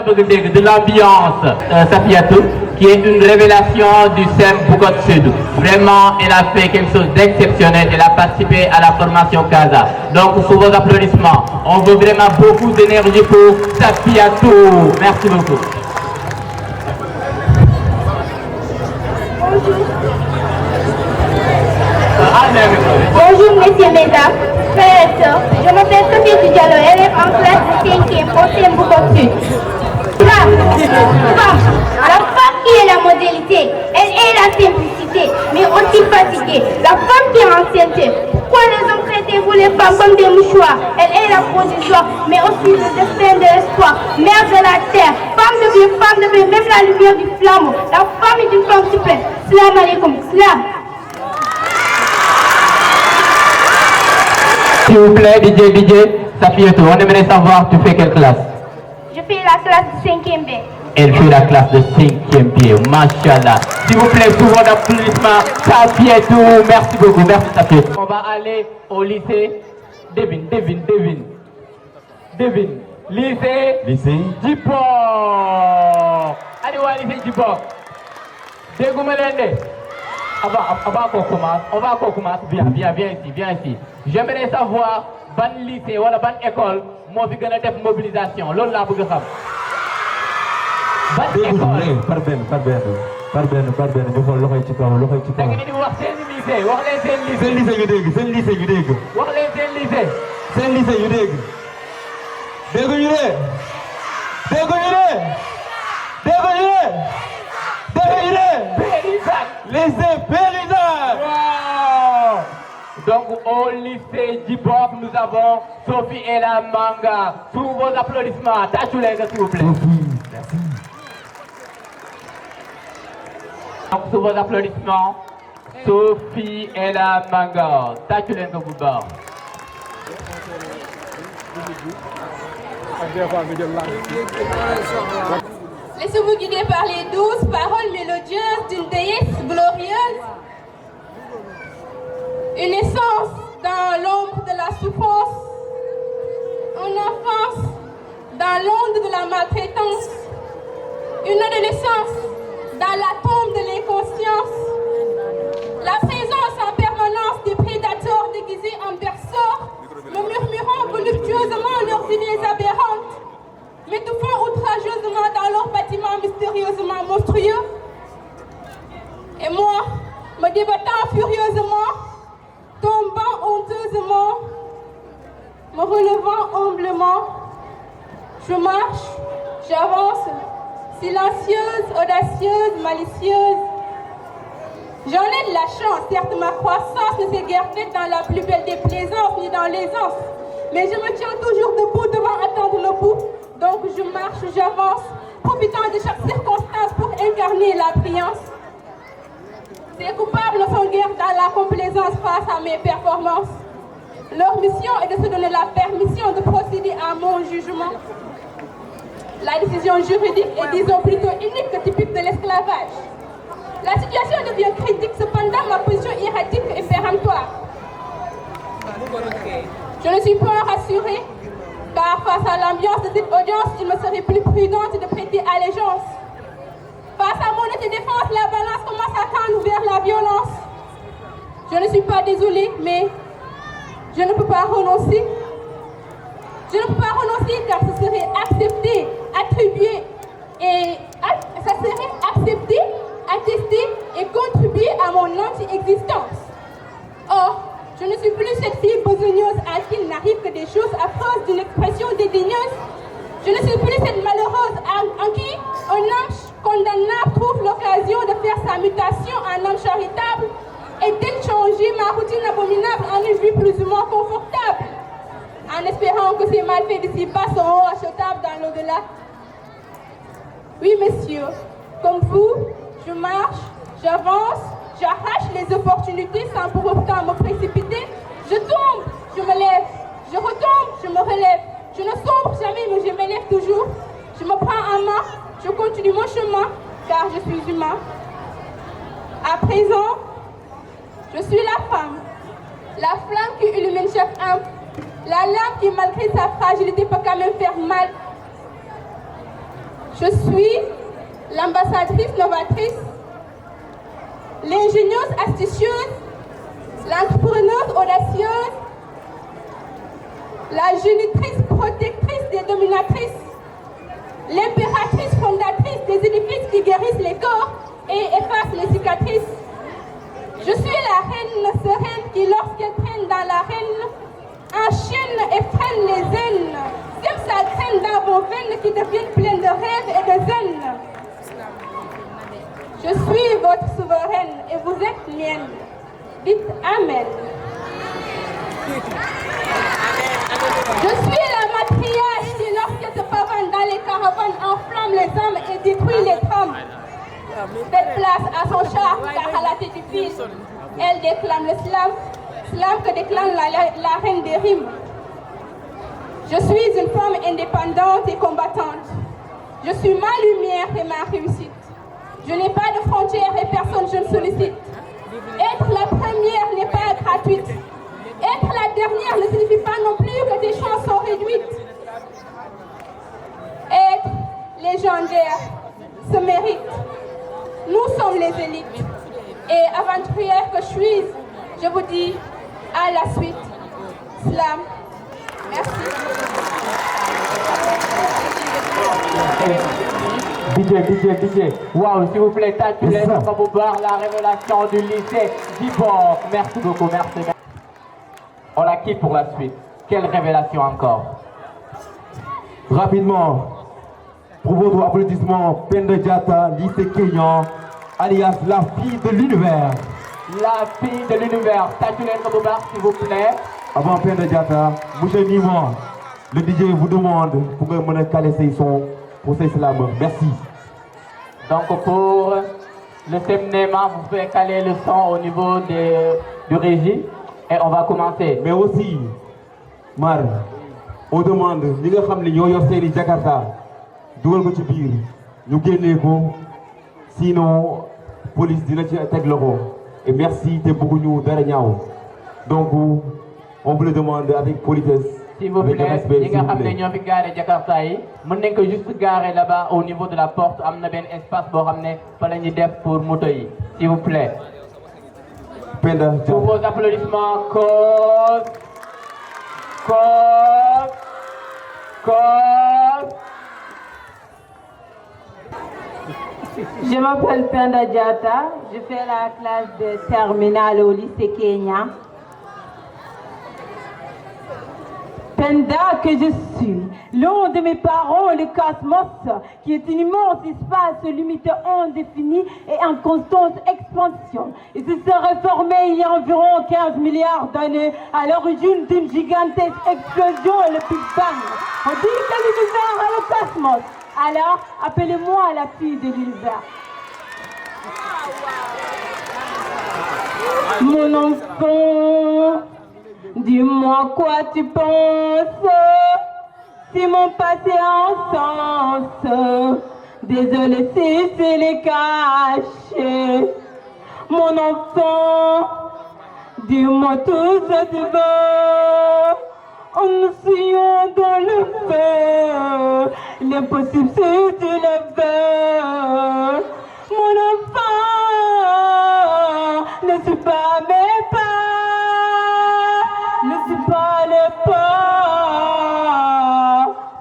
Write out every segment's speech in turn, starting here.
de l'ambiance Safiatou, qui est une révélation du SEM Bukot Sud. Vraiment, elle a fait quelque chose d'exceptionnel. Elle a participé à la formation CASA. Donc, sous vos applaudissements, on veut vraiment beaucoup d'énergie pour Safiatou. Merci beaucoup. Bonjour messieurs, mesdames, frères et sœurs, je m'appelle Sophie Diallo, élève en classe de 5e au CEM Bukot Sud. La femme qui est la modélité, elle est la simplicité, mais aussi fatiguée. La femme qui est enceinte, pourquoi les hommes traitez-vous les femmes comme des mouchoirs? Elle est la position, mais aussi le destin de l'espoir, mère de la terre, femme de vie, même la lumière du flambeau. La femme est une femme suprême. Salam alaikum, salam. S'il vous plaît, DJ, Safiatou, on aimerait savoir, tu fais quelle classe? Je fais la classe de 5e B. Elle fait la classe de 5e B, Machallah. S'il vous plaît, sous votre applaudissement, Safiatou, merci beaucoup, merci Safiatou. On va aller au lycée, Devine. Lycée Djibok. Allez, au lycée Djibok. Dégoumelende. On va encore commencer. Viens ici. J'aimerais savoir, ban lycée ou ban école, moi, je vais faire mobilisation. L'on l'a pour xam. Ban école. Par ben, ñu xool loxoy ci kaw. Da ngeen di wax seen lycée, wax leen seen lycée. Seen lycée ñu dégg. Wax leen seen lycée. Seen lycée ñu dégg. Dégguñu de. Lycée Périzane. Wow. Donc au lycée Djibok, nous avons Sophie et la Manga. Sous vos applaudissements, tâchez-les s'il vous plaît. Merci. Donc sous vos applaudissements, Sophie et la Manga. Tâchez-les que vous bord. Laissez-vous guider par les douces paroles mélodieuses d'une déesse glorieuse. Une essence dans l'ombre de la souffrance. Une enfance dans l'onde de la maltraitance. Une adolescence dans la tombe de l'inconscience. La présence en permanence des prédateurs déguisés en berceurs, me murmurant voluptueusement leurs idées aberrantes, m'étouffant outrageusement dans leurs bâtiments mystérieusement monstrueux. Et moi, me débattant furieusement, tombant honteusement, me relevant humblement, je marche, j'avance, silencieuse, audacieuse, malicieuse. J'en ai de la chance, certes ma croissance ne s'est guère faite dans la plus belle des plaisances ni dans l'aisance, mais je me tiens toujours debout devant attendre le bout. Donc je marche, j'avance, profitant de chaque circonstance pour incarner la brillance. Ces coupables ne sont guère dans la complaisance face à mes performances. Leur mission est de se donner la permission de procéder à mon jugement. La décision juridique est, disons, plutôt unique que typique de l'esclavage. La situation devient critique, cependant ma position erratique et péremptoire. Je ne suis pas rassurée, car face à l'ambiance de cette audience, il me serait plus prudent de prêter allégeance. Face à mon autodéfense, la balance commence à tendre vers la violence. Je ne suis pas désolée, mais je ne peux pas renoncer. Je ne peux pas renoncer car ce serait accepté, attribué et ça serait accepté, attesté et contribuer à mon anti-existence. Or, je ne suis plus cette fille besogneuse à qui il n'arrive que des choses affreuses d'une expression dédaigneuse. Je ne suis plus cette malheureuse en qui un homme condamnable trouve l'occasion de faire sa mutation en homme charitable et d'échanger ma routine abominable en une vie plus ou moins confortable, en espérant que ces malfaits d'ici-bas seront achetables dans l'au-delà. Oui, messieurs, comme vous, je marche, j'avance, j'arrache les opportunités sans pour autant me précipiter. Je tombe, je me lève, je retombe, je me relève. Je ne sombre jamais, mais je m'élève toujours. Je me prends en main, je continue mon chemin, car je suis humain. À présent, je suis la femme, la flamme qui illumine chaque âme, la lame qui, malgré sa fragilité, peut quand même faire mal. Je suis l'ambassadrice novatrice, l'ingénieuse astucieuse, l'entrepreneuse audacieuse, la génitrice protectrice des dominatrices, l'impératrice fondatrice des édifices qui guérissent les corps et effacent les cicatrices. Je suis la reine sereine qui, lorsqu'elle traîne dans l'arène, enchaîne et freine les haines. Sème sa graine dans vos veines qui deviennent pleines de rêves et de zen. Je suis votre souveraine et vous êtes mienne. Dites Amen. Je suis la matriarche qui, lorsqu'elle se pavane dans les caravanes, enflamme les âmes et détruit les trames. Faites place à son char, car à la tête du fils, elle déclame le slam que déclame la reine des rimes. Je suis une femme indépendante et combattante. Je suis ma lumière et ma réussite. Je n'ai pas de frontières et personne je ne sollicite. Être la première n'est pas gratuite. Être la dernière ne signifie pas non plus que tes chances sont réduites. Être légendaire se mérite. Nous sommes les élites. Et aventurière que je suis, je vous dis à la suite. Slam. Merci. DJ. Wow, s'il vous plaît, Tatulen, Kaboubar, la révélation du lycée Dibor. Merci beaucoup, merci. On la quitte pour la suite. Quelle révélation encore? Rapidement, pour votre applaudissement, Penda Diatta, lycée Kenyan, alias la fille de l'univers. La fille de l'univers, Tatulen Kaboubar, s'il vous plaît. Avant Penda Diatta, Mouché Nima, le DJ vous demande pour que vous caler ses sons pour ces slams. Merci. Donc pour le CMNEMA, vous pouvez caler le son au niveau du régie et on va commencer. Mais aussi, Mar, on demande, nous savons que nous sommes Jakarta, nous sommes nous sommes sinon, la police dit que et merci de beaucoup nous donc, on vous le demande avec politesse. S'il vous plaît, les gars, nous sommes garés Jakarta. Nous sommes juste garés là-bas au niveau de la porte. Nous avons un espace pour ramener pour moto. S'il vous plaît. Pour vos applaudissements, cause. Je m'appelle Penda Diatta, je fais la classe de terminale au lycée Kenya. Penda que je suis, l'un de mes parents, le cosmos, qui est un immense espace limité indéfini et en constante expansion. Il se serait formé il y a environ 15 milliards d'années à l'origine d'une gigantesque explosion, le Big Bang. On dit que l'univers est le cosmos. Alors, appelez-moi la fille de l'univers. Mon enfant, dis-moi quoi tu penses, si mon passé a un sens. Désolé si c'est les caché. Mon enfant, dis-moi tout ce que tu veux. En essayant dans le feu, l'impossible si tu le veux. Mon enfant, ne suis pas mes pas, ne suis pas le pas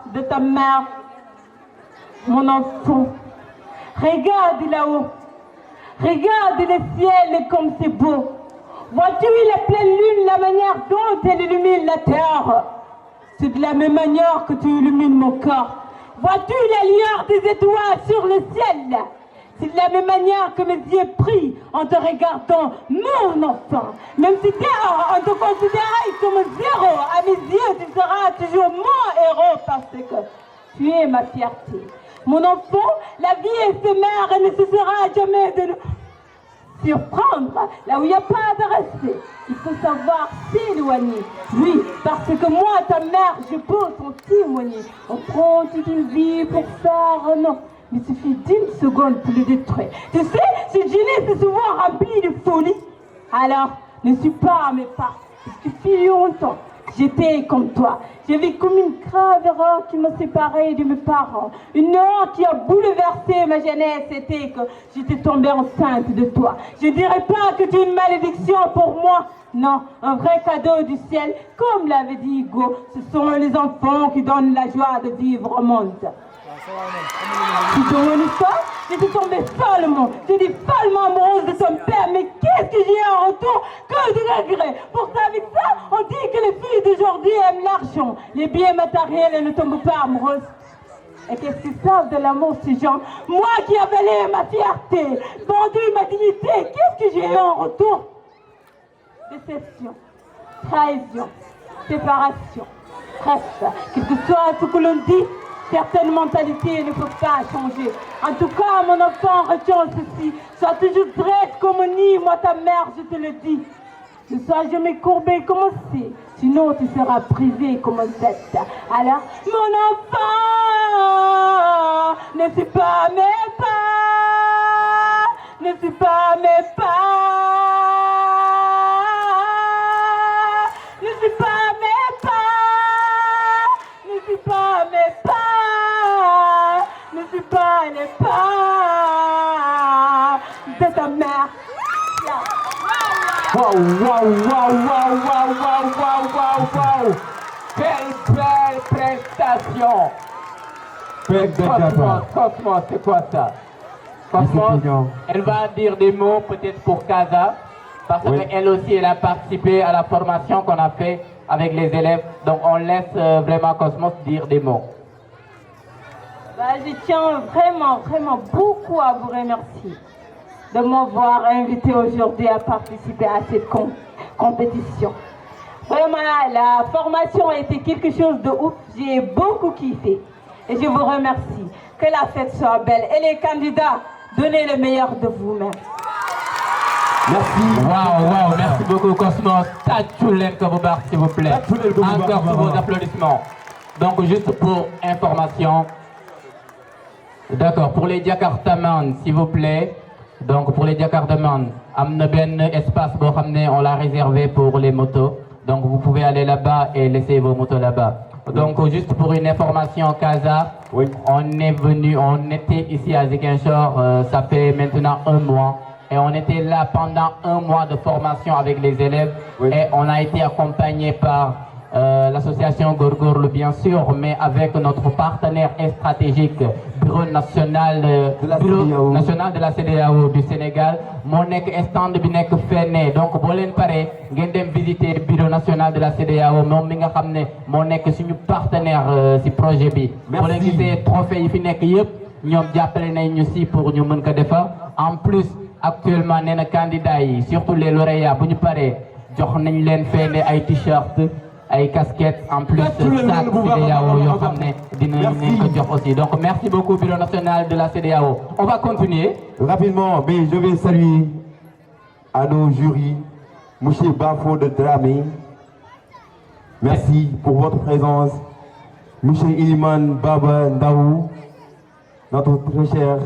de ta mère. Mon enfant, regarde là-haut, regarde le ciel comme c'est beau. Vois-tu la pleine lune, la manière dont elle illumine la terre? C'est de la même manière que tu illumines mon corps. Vois-tu la lueur des étoiles sur le ciel? C'est de la même manière que mes yeux brillent en te regardant, mon enfant. Même si on te considérait comme zéro, à mes yeux, tu seras toujours mon héros parce que tu es ma fierté. Mon enfant, la vie est éphémère et ne cessera jamais de nous surprendre là où il n'y a pas de respect. Il faut savoir s'éloigner. Oui, parce que moi, ta mère, je peux t'en témoigner. On prend toute une vie pour faire non. Mais il suffit d'une seconde pour le détruire. Tu sais, cette jeunesse est souvent remplie de folie. Alors, ne suis pas à mes pas. Il suffit longtemps. J'étais comme toi. J'ai vécu une grave erreur qui m'a séparée de mes parents. Une erreur qui a bouleversé ma jeunesse, c'était que j'étais tombée enceinte de toi. Je ne dirais pas que tu es une malédiction pour moi. Non, un vrai cadeau du ciel. Comme l'avait dit Hugo, ce sont les enfants qui donnent la joie de vivre au monde. Tu te connais pas? Je suis tombée follement. Je dis follement amoureuse de ton père. Mais qu'est-ce que j'ai en retour? Que du regret. Pourtant avec ça, on dit que les filles d'aujourd'hui aiment l'argent, les biens matériels et ne tombent pas amoureuses. Et qu'est-ce qu'ils savent de l'amour, ces gens? Moi qui avalais ma fierté, vendu ma dignité, qu'est-ce que j'ai eu en retour? Déception, trahison, séparation. Bref, quel que soit ce que l'on dit, certaines mentalités ne peuvent pas changer. En tout cas, mon enfant, retiens ceci. Sois toujours droite comme ni moi ta mère, je te le dis. Ne sois jamais courbé comme c'est, sinon tu seras privé comme cette. Alors, mon enfant, ne suis pas mes pas, ne suis pas mes pas. Ne suis pas mes pas, ne suis pas mes pas, ne suis pas les pas de ta mère. Wow, wow, wow, wow, wow, wow, wow, wow, wow. Quelle belle prestation. Cosmos, c'est quoi ça? Cosmos, elle va dire des mots peut-être pour Casa, parce qu'elle aussi, elle a participé à la formation qu'on a fait avec les élèves. Donc on laisse vraiment Cosmos dire des mots. Je tiens vraiment beaucoup à vous remercier de m'avoir invité aujourd'hui à participer à cette compétition. Vraiment, la formation a été quelque chose de ouf. J'ai beaucoup kiffé. Et je vous remercie. Que la fête soit belle. Et les candidats, donnez le meilleur de vous-même. Merci. Wow, merci beaucoup Cosmos. Tachoulen Kobobar, s'il vous plaît. Encore pour vos applaudissements. Donc juste pour information. D'accord, pour les Jakartaman, s'il vous plaît. Donc pour les Jakartaman, amna ben espace bo xamné on l'a réservé pour les motos. Donc vous pouvez aller là-bas et laisser vos motos là-bas. Donc juste pour une information Casa, on était ici à Ziguinchor, ça fait maintenant 1 mois. Et on était là pendant 1 mois de formation avec les élèves. Et on a été accompagné par l'association Gorgorlu bien sûr, mais avec notre partenaire stratégique, Bureau national de la CEDEAO du Sénégal. Mon stand bi nek fenné. Donc bo len paré ngeen dem visiter Bureau national de la CEDEAO mom mi nga xamné mo nek suñu partenaire ci projet bi. Bo len gisé trophée yi fi nek yépp ñom jappalé nañ ñu ci pour ñu mën ko défar. En plus actuellement néna candidats yi surtout les lauréats bu ñu paré jox nañ leen fenné ay t-shirt ay casquettes en plus sac CEDEAO yoo xam ne dinañ ko jox aussi. Donc merci beaucoup Bureau national de la CEDEAO. On va continuer. Rapidement, mais je vais saluer à nos jurys, M. Bafo de Dramé. Merci pour votre présence. M. Iliman Baba Ndaou, notre très cher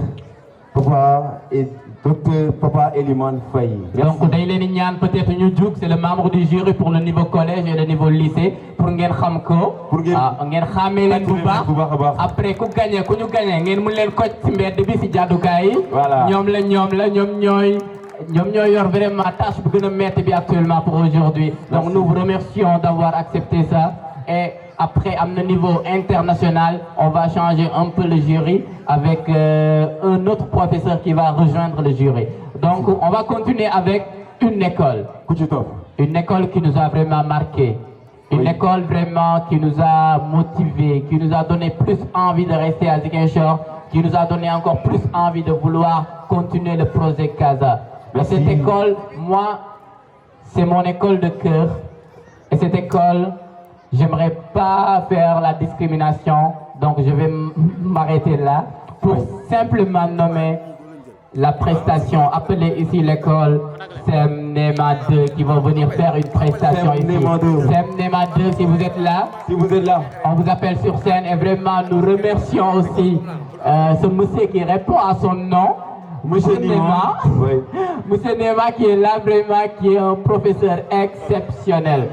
papa et Docteur Papa Eliman Faye. Donc Daïlen Nyan peut-être ñu juk, c'est le membre du jury pour le niveau collège et le niveau lycée pour ngeen xam ko. Ngeen xamé leen bu baax. Après ku gagné ku ñu gagné ngeen mu leen kocc ci mbedd bi ci jàddukaay yi. ñom ñoy yor vraiment tâche bu gëna metti bi actuellement pour aujourd'hui. Donc nous vous remercions d'avoir accepté ça. Et après, à un niveau international, on va changer un peu le jury avec un autre professeur qui va rejoindre le jury. Donc, on va continuer avec une école. Une école qui nous a vraiment marqué. Une école vraiment qui nous a motivés, qui nous a donné plus envie de rester à Ziguinchor, qui nous a donné encore plus envie de vouloir continuer le projet Casa. Mais cette école, moi, c'est mon école de cœur. Et cette école, j'aimerais pas faire la discrimination, donc je vais m'arrêter là pour simplement nommer la prestation. Appelez ici l'école Semnema 2 qui vont venir faire une prestation ici. Semnema 2, si vous êtes là, on vous appelle sur scène et vraiment nous remercions aussi ce monsieur qui répond à son nom. Monsieur Nema, Monsieur Nema qui est là vraiment, qui est un professeur exceptionnel.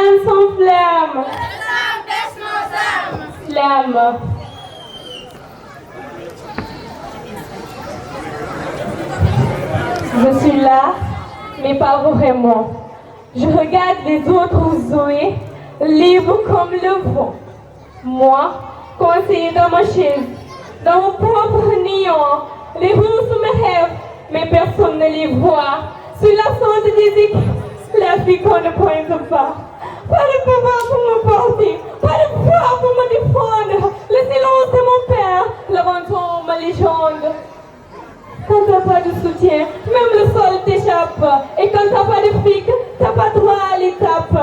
Slam sans flamme. Slam. Je suis là, mais pas vraiment. Je regarde les autres Zoé, libres comme le vent. Moi, coincée dans ma chaise, dans mon propre néant, les roues sous mes rêves, mais personne ne les voit. Sur la sonde des équipes, la fille qu'on ne pointe pas. Pas de pouvoir pour me porter, pas de pouvoir pour me défendre. Le silence est mon père, le menton, ma légende. Quand t'as pas de soutien, même le sol t'échappe. Et quand t'as pas de fric, t'as pas droit à l'étape.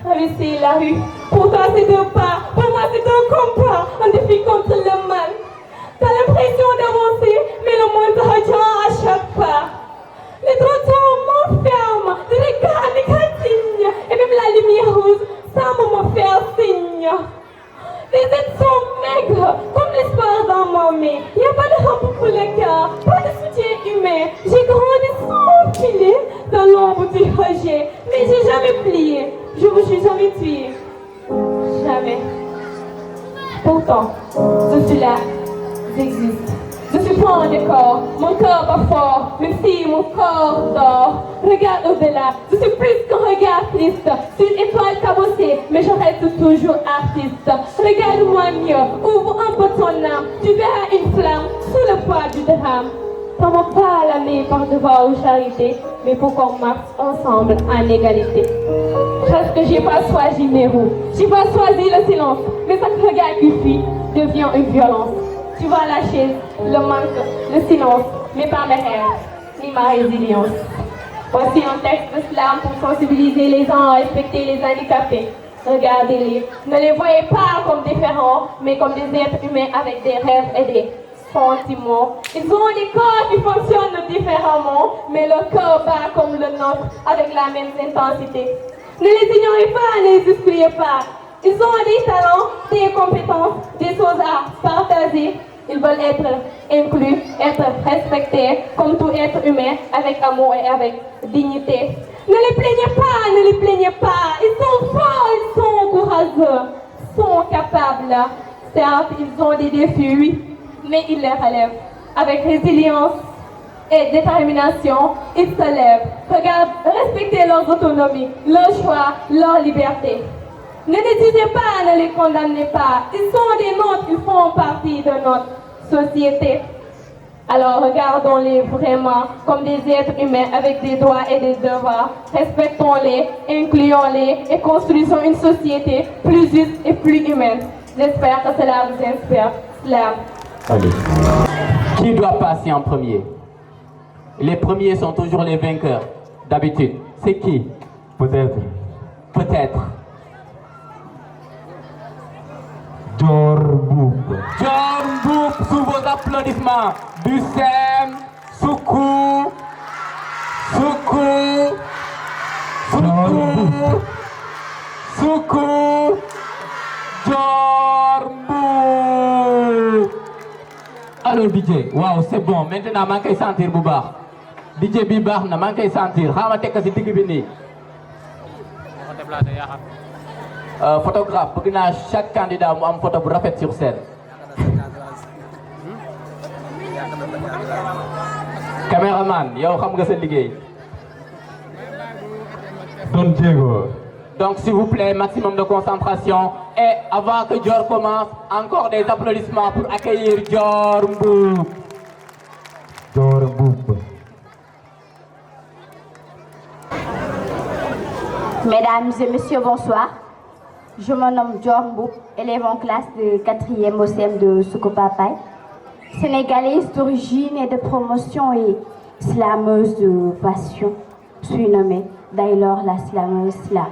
Traverser la rue, pour toi c'est deux pas, pour moi c'est un combat, un défi contre le mal. T'as l'impression d'avancer, mais le monde te retient à chaque pas. Les trottoirs m'enferment, des regards m'égratignent, et même la lumière rouge semble me faire signe. Les aides sont maigres, comme l'espoir d'un moment. Il n'y a pas de rampe pour le cœur, pas de soutien humain. J'ai grandi sans filet dans l'ombre du rejet, mais j'ai jamais plié. Je me suis jamais tuée. Jamais. Pourtant, je suis là, j'existe. Je suis pas un décor, mon corps pas fort, même si mon corps dort. Regarde au-delà, je suis plus qu'un regard triste. Je suis une étoile cabossée, mais je reste toujours artiste. Regarde-moi mieux, ouvre un peu ton âme. Tu verras une flamme sous le poids du drame. Comment pas à la main par devoir ou charité, mais pour qu'on marche ensemble en égalité. Parce que j'ai pas choisi mes roues, j'ai pas choisi le silence, mais chaque regard qui fuit devient une violence. Tu vois la chaise, le manque, le silence, mais pas mes rêves, ni ma résilience. Voici un texte de slam pour sensibiliser les gens à respecter les handicapés. Regardez-les, ne les voyez pas comme différents, mais comme des êtres humains avec des rêves et des sentiments. Ils ont des corps qui fonctionnent différemment, mais leur corps bat comme le nôtre avec la même intensité. Ne les ignorez pas, ne les excluez pas. Ils ont des talents, des compétences, des choses à partager. Ils veulent être inclus, être respectés comme tout être humain, avec amour et avec dignité. Ne les plaignez pas, ne les plaignez pas. Ils sont forts, ils sont courageux, ils sont capables. Certes, ils ont des défis, oui, mais ils les relèvent. Avec résilience et détermination, ils se lèvent. Regarde, respectez leur autonomie, leur choix, leur liberté. Ne les jugez pas, ne les condamnez pas. Ils sont des nôtres, ils font partie de notre société. Alors regardons-les vraiment comme des êtres humains avec des droits et des devoirs. Respectons-les, incluons-les et construisons une société plus juste et plus humaine. J'espère que cela vous inspire. Slam. Allez. Qui doit passer en premier? Les premiers sont toujours les vainqueurs, d'habitude. C'est qui? Peut-être. Peut-être. Dior Mboup. Dior Mboup, sous vos applaudissements. Du SEM, Soukou, Soukou, Soukou, Soukou, Dior Mboup. Alors DJ, waouh, c'est bon. Maintenant, je vais sentir bu baax. DJ bi baax na, je vais sentir. Xama tek ko ci digg bi nii. Photographe, bëgg naa chaque candidat mu am photo bu rafet sur scène. Caméraman, yow xam nga sa liggéey. Don Diego. Donc s'il vous plaît, maximum de concentration. Et avant que Dior commence, encore des applaudissements pour accueillir Dior Mboup. Dior Mboup. Mesdames et messieurs, bonsoir. Je me nomme Dior Mboup, élève en classe de 4e au CM de Soukopapay. Sénégalaise d'origine et de promotion et slameuse de passion. Je suis nommée Daylor la slameuse slam.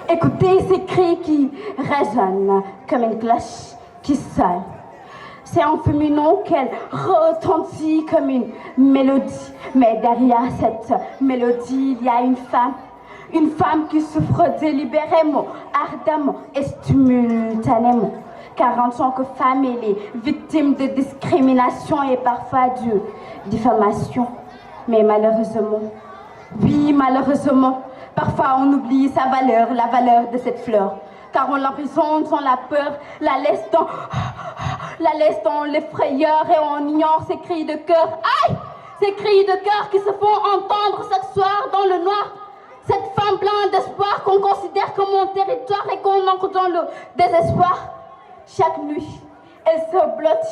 Écoutez ces cris qui résonnent comme une cloche qui sonne. C'est en féminin qu'elle retentit comme une mélodie. Mais derrière cette mélodie, il y a une femme qui souffre délibérément, ardemment et simultanément. car en tant que femme, elle est victime de discrimination et parfois de diffamation. Mais malheureusement, oui, malheureusement, parfois on oublie sa valeur, la valeur de cette fleur. Car on l'emprisonne dans la peur, la laisse dans l'effrayeur et on ignore ses cris de cœur. Aïe! Ces cris de cœur qui se font entendre chaque soir dans le noir. Cette femme pleine d'espoir qu'on considère comme mon territoire et qu'on ancre dans le désespoir. Chaque nuit, elle se blotte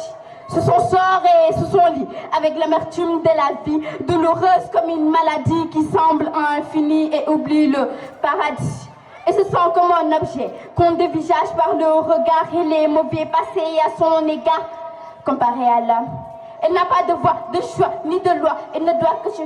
sous son sort et sous son lit, avec l'amertume de la vie, douloureuse comme une maladie qui semble infinie et oublie le paradis. Et se sent comme un objet qu'on dévisage par le regard et les mauvais passés à son égard. Comparé à l'âme, elle n'a pas de voix, de choix, ni de loi. Elle ne doit que se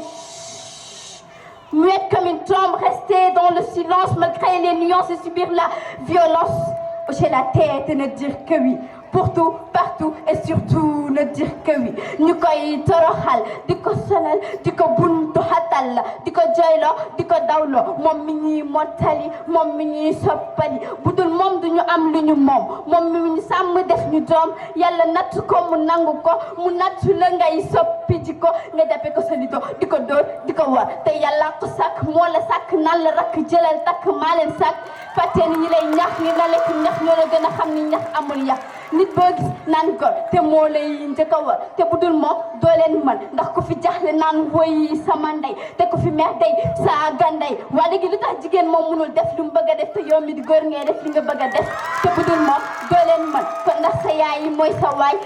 muette comme une tombe, rester dans le silence malgré les nuances et subir la violence. Hocher la tête et ne dire que oui. Pour tout, partout et surtout ne dire que oui. Ñu koy toroxal di ko sonal di ko buntu xatal di ko joyloo di ko dawloo moom mi ñuy mottali moom mi ñuy soppali budul moom du ñu am lu ñu moom moom mi ñu sàmm def ñu doom yàlla natt ko mu nangu ko mu natt la ngay soppi ji ko nga jàppe ko sa lido di ko dóor di ko war te yàlla ko sàkk moo la sàkk nan la rakk jëlal takk maa leen sàkk fàttee ni ñi lay ñax ni na lekk ñax ñoo la gën a xam ni ñax amul yàq nit boo gis naan gor te moo lay njëkk a war te bu dul moom doo leen mën ndax ku fi jaxle naan woy sama ndey te ku fi mer day saa ganday waa léegi lu tax jigéen moom mënul def lu mu bëgg a def te yow mi di góor ngay def li nga bëgg a def te bu dul moom doo leen mën kon ndax sa yaay mooy sa waay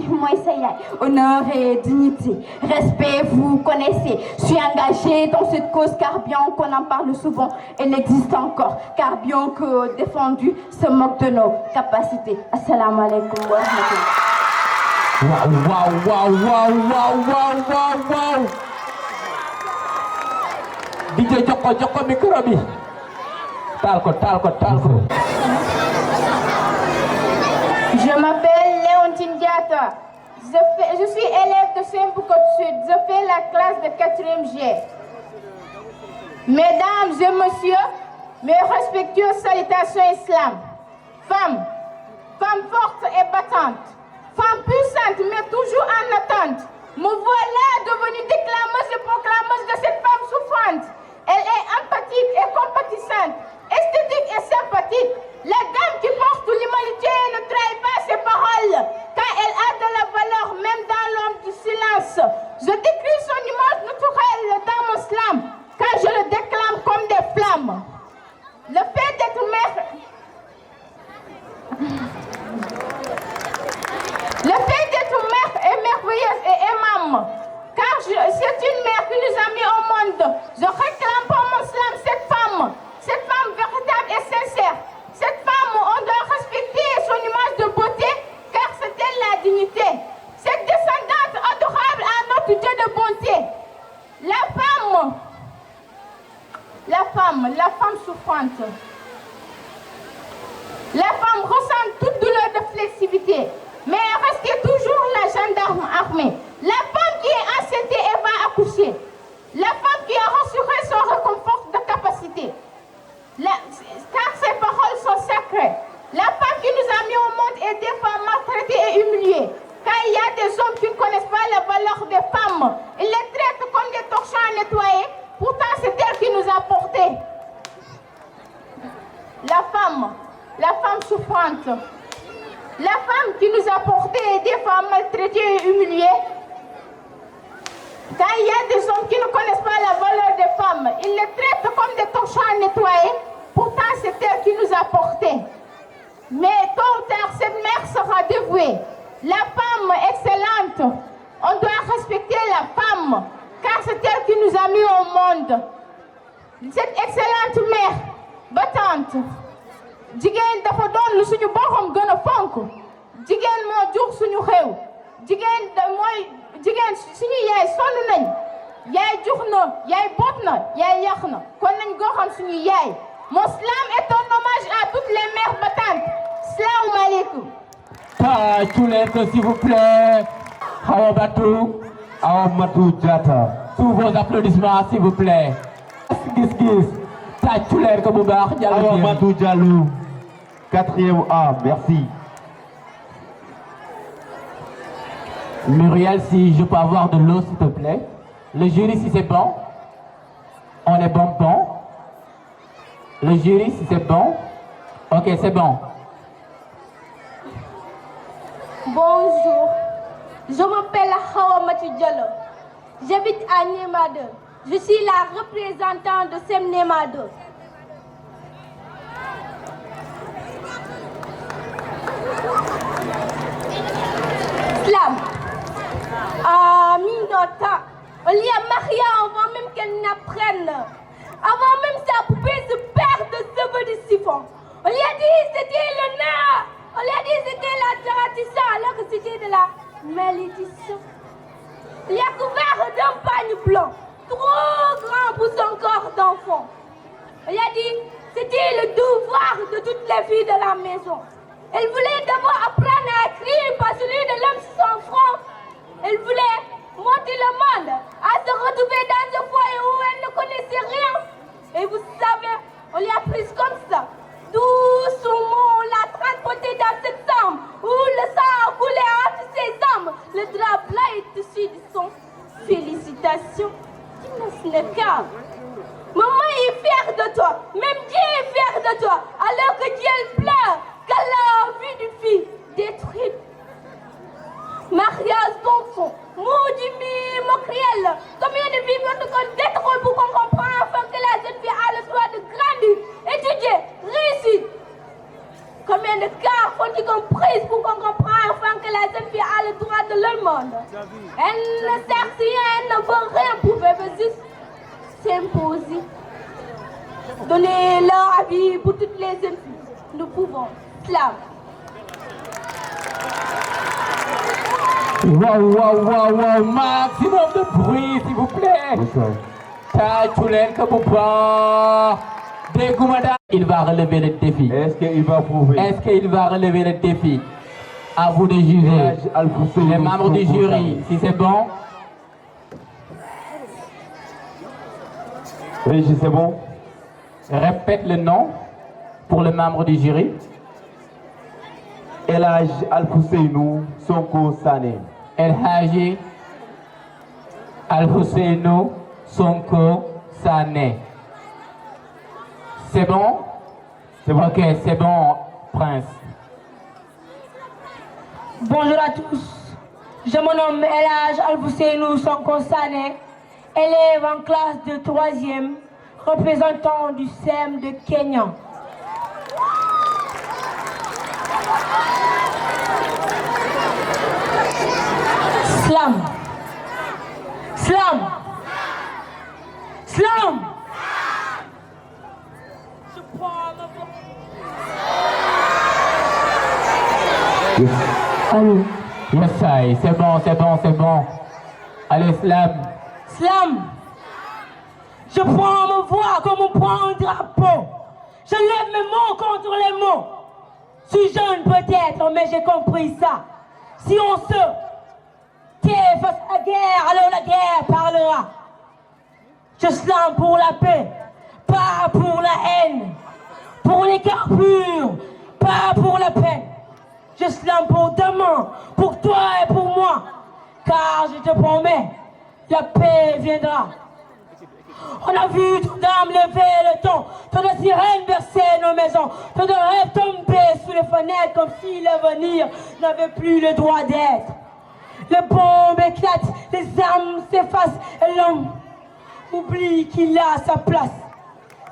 mooy sa yaay. Honneur et dignité, respect, vous connaissez. Je suis engagée dans cette cause car bien qu'on en parle souvent, elle existe encore. Car bien que défendu se moque de nos capacités. Assalamu alaikum wa rahmatullah. Wow. DJ joko micro bi. Taal ko. Je m'appelle Léontine Diatta. Je suis élève de Sembukot-Sud. Je fais la classe de 4e G. Mesdames et messieurs, mes respectueuses salutations islam. Femme forte et battante, femme puissante mais toujours en attente. Me voilà devenue déclameuse et proclameuse de cette femme souffrante. Elle est empathique et compatissante, esthétique et sympathique. La dame qui porte l'humanité ne trahit pas ses paroles, car elle a de la valeur même dans l'ombre du silence. Je décris son image naturelle dans mon slam, car je le déclame comme des flammes. Le fait d'être mère... Le fait d'être mère est merveilleuse et aimable, car c'est une mère qui nous a mis au monde. Je réclame pour mon slam cette femme véritable et sincère. Cette femme, on doit respecter son image de beauté, car c'est elle la dignité. Cette descendante adorable à notre Dieu de bonté. La femme souffrante. La femme ressent toute douleur de flexibilité, mais elle reste toujours la gendarme armée. La femme qui est enceinte et va accoucher. La femme qui a rassuré son réconfort de capacité. Car ses paroles sont sacrées. La femme qui nous a mis au monde est des femmes maltraitées et humiliées. Car il y a des hommes qui ne connaissent pas la valeur des femmes. Ils les traitent comme des torchons à nettoyer. Pourtant, c'est elle qui nous a portés. La femme souffrante. La femme qui nous a portés des femmes maltraitées et humiliées. Car il y a des hommes qui ne connaissent pas la valeur des femmes. Ils les traitent comme des torchons à nettoyer. Pourtant, c'est elle qui nous a portés. Mais tôt ou tard, cette mère sera dévouée. La femme excellente, on doit respecter la femme, car c'est elle qui nous a mis au monde. Cette excellente mère, battante, jigéen dafa doon lu suñu borom gën a fonk. Jigéen moo jur suñu xew. Jigéen suñu yaay sonn nañ. Yaay jur na, yaay boot na, yaay yàq na. Kon nañ goxam suñu yaay. Mon slam est un hommage à toutes les mères battantes. Salam alaikum. Tâchez-les, s'il vous plaît. Awa Matou Diatta. Sous vos applaudissements, s'il vous plaît. Gis. Tâchez-les, comme Awa Matou Diallo. 4e A, merci. Muriel, si je peux avoir de l'eau, s'il te plaît. Le jury, si c'est bon. On est bon. Le jury, si c'est bon. Ok, c'est bon. Bonjour, je m'appelle Hawa Mati Diallo. J'habite à Néma 2. Je suis la représentante de SEM Néma 2. Slam. À mi-temps, il y a Maria avant même qu'elle n'apprenne. Avant même sa poupée se perd de cheveux de chiffon. On lui a dit c'était le nez. On lui a dit c'était la tradition alors que c'était de la malédiction. Il est couvert d'un pagne blanc, trop grand pour son corps d'enfant. On lui a dit c'était le devoir de toutes les filles de la maison. Elle voulait d'abord apprendre à écrire par celui de l'homme sur son front. Elle voulait monter le monde, à se retrouver dans un foyer où elle ne connaissait rien. Et vous savez, on l'a prise comme ça. Doucement, on l'a transportée dans cette chambre où le sang a coulé entre ses jambes. Le drap blanc est issu de son. Félicitations. Ce n'est pas. Maman est fière de toi. Même Dieu est fier de toi. Alors que Dieu pleure qu'elle a envie d'une fille détruite. Mariage d'enfant, maudit mocriel. Combien de filles vont te détruire pour qu'on comprenne enfin que la jeune fille a le droit de grandir, étudier, réussir? Combien de cas faut-il qu'on prise pour qu'on comprenne enfin que la jeune fille a le droit de le monde? Elle ne sert rien, elle ne veut rien pour vivre, juste s'imposer. Donnez leur avis pour toutes les jeunes filles. Nous pouvons. Slam. Wow, maximum de bruit, s'il vous plaît. Il va relever le défi. Est-ce qu'il va prouver? Est-ce qu'il va relever le défi? À vous de juger. Les membres du jury, si c'est bon. Régis, c'est bon? Répète le nom pour le membre du jury. El Hadj Alfousseynou Sonko Sané. El Hadji Alfousseynou Sonko Sané. C'est bon? C'est bon. Ok, c'est bon, Prince. Bonjour à tous. Je me nomme El Hadj Alfousseynou Sonko Sané, élève en classe de 3e, représentant du SEM de Kenya. Slam. Slam. Slam. Je prends Allez. Yes, c'est bon. Allez, Slam. Slam. Je prends ma voix comme on prend un drapeau. Je lève mes mots contre les mots. Je suis jeune peut-être, mais j'ai compris ça. Si on se tait face à la guerre, alors la guerre parlera. Je slame pour la paix, pas pour la haine. Pour les cœurs purs, pas pour la peine. Je slame pour demain, pour toi et pour moi. Car je te promets, la paix viendra. On a vu toute âme lever le ton, tant de sirènes bercer nos maisons, tant de rêves tomber sous les fenêtres comme si l'avenir n'avait plus le droit d'être. Les bombes éclatent, les armes s'effacent et l'homme oublie qu'il a sa place.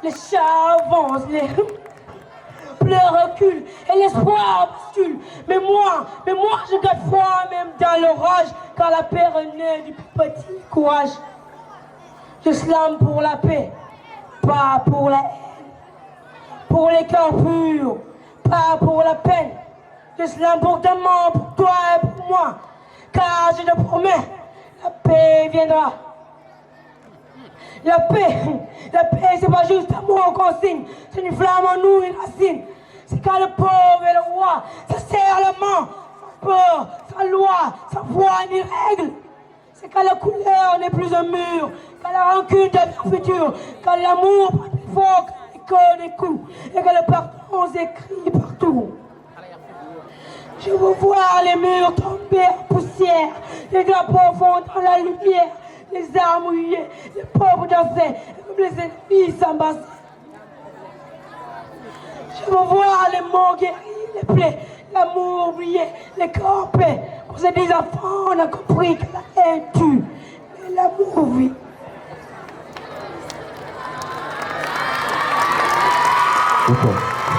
Les chats avancent, les pleurs reculent et l'espoir bascule. Mais moi, je garde froid même dans l'orage, car la paix renaît du plus petit courage. Je slame pour la paix, pas pour la haine. Pour les cœurs purs, pas pour la peine. Je slame pour demain, pour toi et pour moi. Car je te promets, la paix viendra. La paix, c'est pas juste un mot qu'on signe. C'est une flamme en nous, une racine. C'est quand le pauvre et le roi se serrent la main, sans peur, sans loi, sans foi ni règle. C'est quand la couleur n'est plus un mur, quand la rancune devient future, quand l'amour prend plus fort que l'écho des coups, et que le pardon s'écrit partout. Je veux voir les murs tomber en poussière, les drapeaux fondre dans la lumière, les armes mouillées, les pauvres danser, et même les ennemis s'embrasser. Je veux voir les mots guéris, les plaies, l'amour oublié, les camper. Pour ces des enfants, on a compris que la haine tue, mais l'amour vit.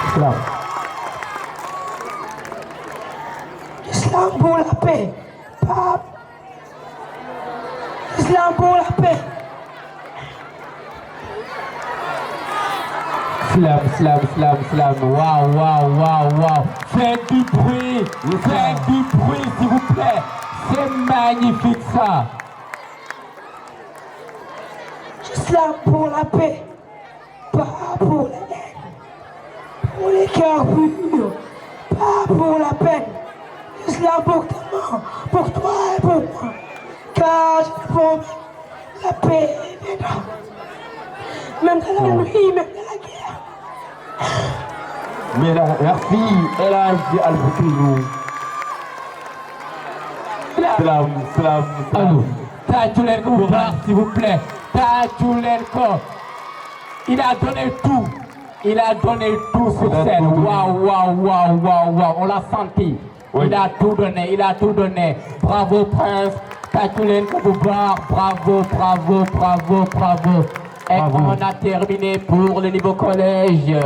Islam. Islam pour la paix, pas. Islam pour la paix. Slam. Waouh. Faites du bruit, s'il vous plaît. C'est magnifique ça. Islam pour la paix, pas pour la haine. Pour les cœurs purs, pas pour la peine. Islam pour ta main, pour toi et pour moi. Car je promets, la paix viendra. Même dans la nuit, même dans la guerre. Mais merci, El Hadji Al-Fousseynou. Slam. Allô, Tatulenko, s'il vous plaît. Tatulenko. Il a donné tout sur scène. Waouh. On l'a senti. Oui. Il a tout donné. Bravo, Prince. Tatulenko Boubar. Bravo. Et on a terminé pour le niveau collège.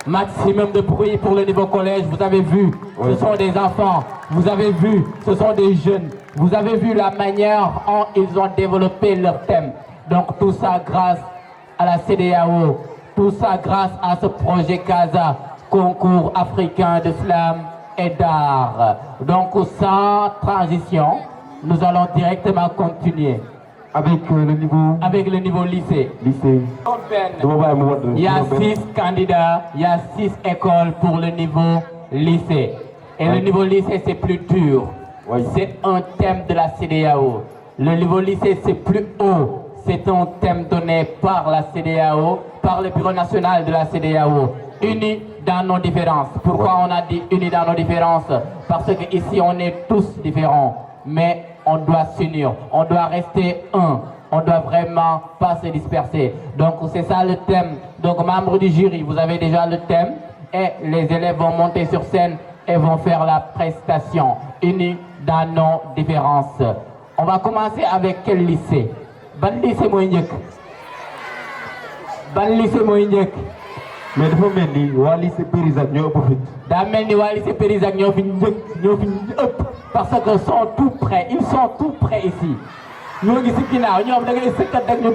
Maximum de bruit pour le niveau collège. Vous avez vu, ce sont des enfants. Vous avez vu, ce sont des jeunes. Vous avez vu la manière dont ils ont développé leur thème. Donc tout ça grâce à la CEDEAO. Tout ça grâce à ce projet CASA, concours africain de slam et d'art. Donc sans transition, nous allons directement continuer. Avec le niveau lycée. Il y a 6 candidats, il y a 6 écoles pour le niveau lycée. Et le niveau lycée, c'est plus dur. C'est un thème de la CEDEAO. Le niveau lycée, c'est plus haut. C'est un thème donné par la CEDEAO, par le Bureau national de la CEDEAO. Unis dans nos différences. Pourquoi on a dit unis dans nos différences? Parce qu'ici, on est tous différents. Mais on doit s'unir, on doit rester un, on doit vraiment pas se disperser. Donc c'est ça le thème. Donc membres du jury, vous avez déjà le thème et les élèves vont monter sur scène et vont faire la prestation, unis dans nos différences. On va commencer avec quel lycée? Ban lycée Moïniek? Mais dafa mel ni waa lycée Périssac ñoo ëpp fit. daa mel ni waa lycée Périssac ñoo fi ëpp parce que sont tout près, ils sont tout près ici. ñoo ngi si ginnaaw ñoom da ngay sëkkat rek ñu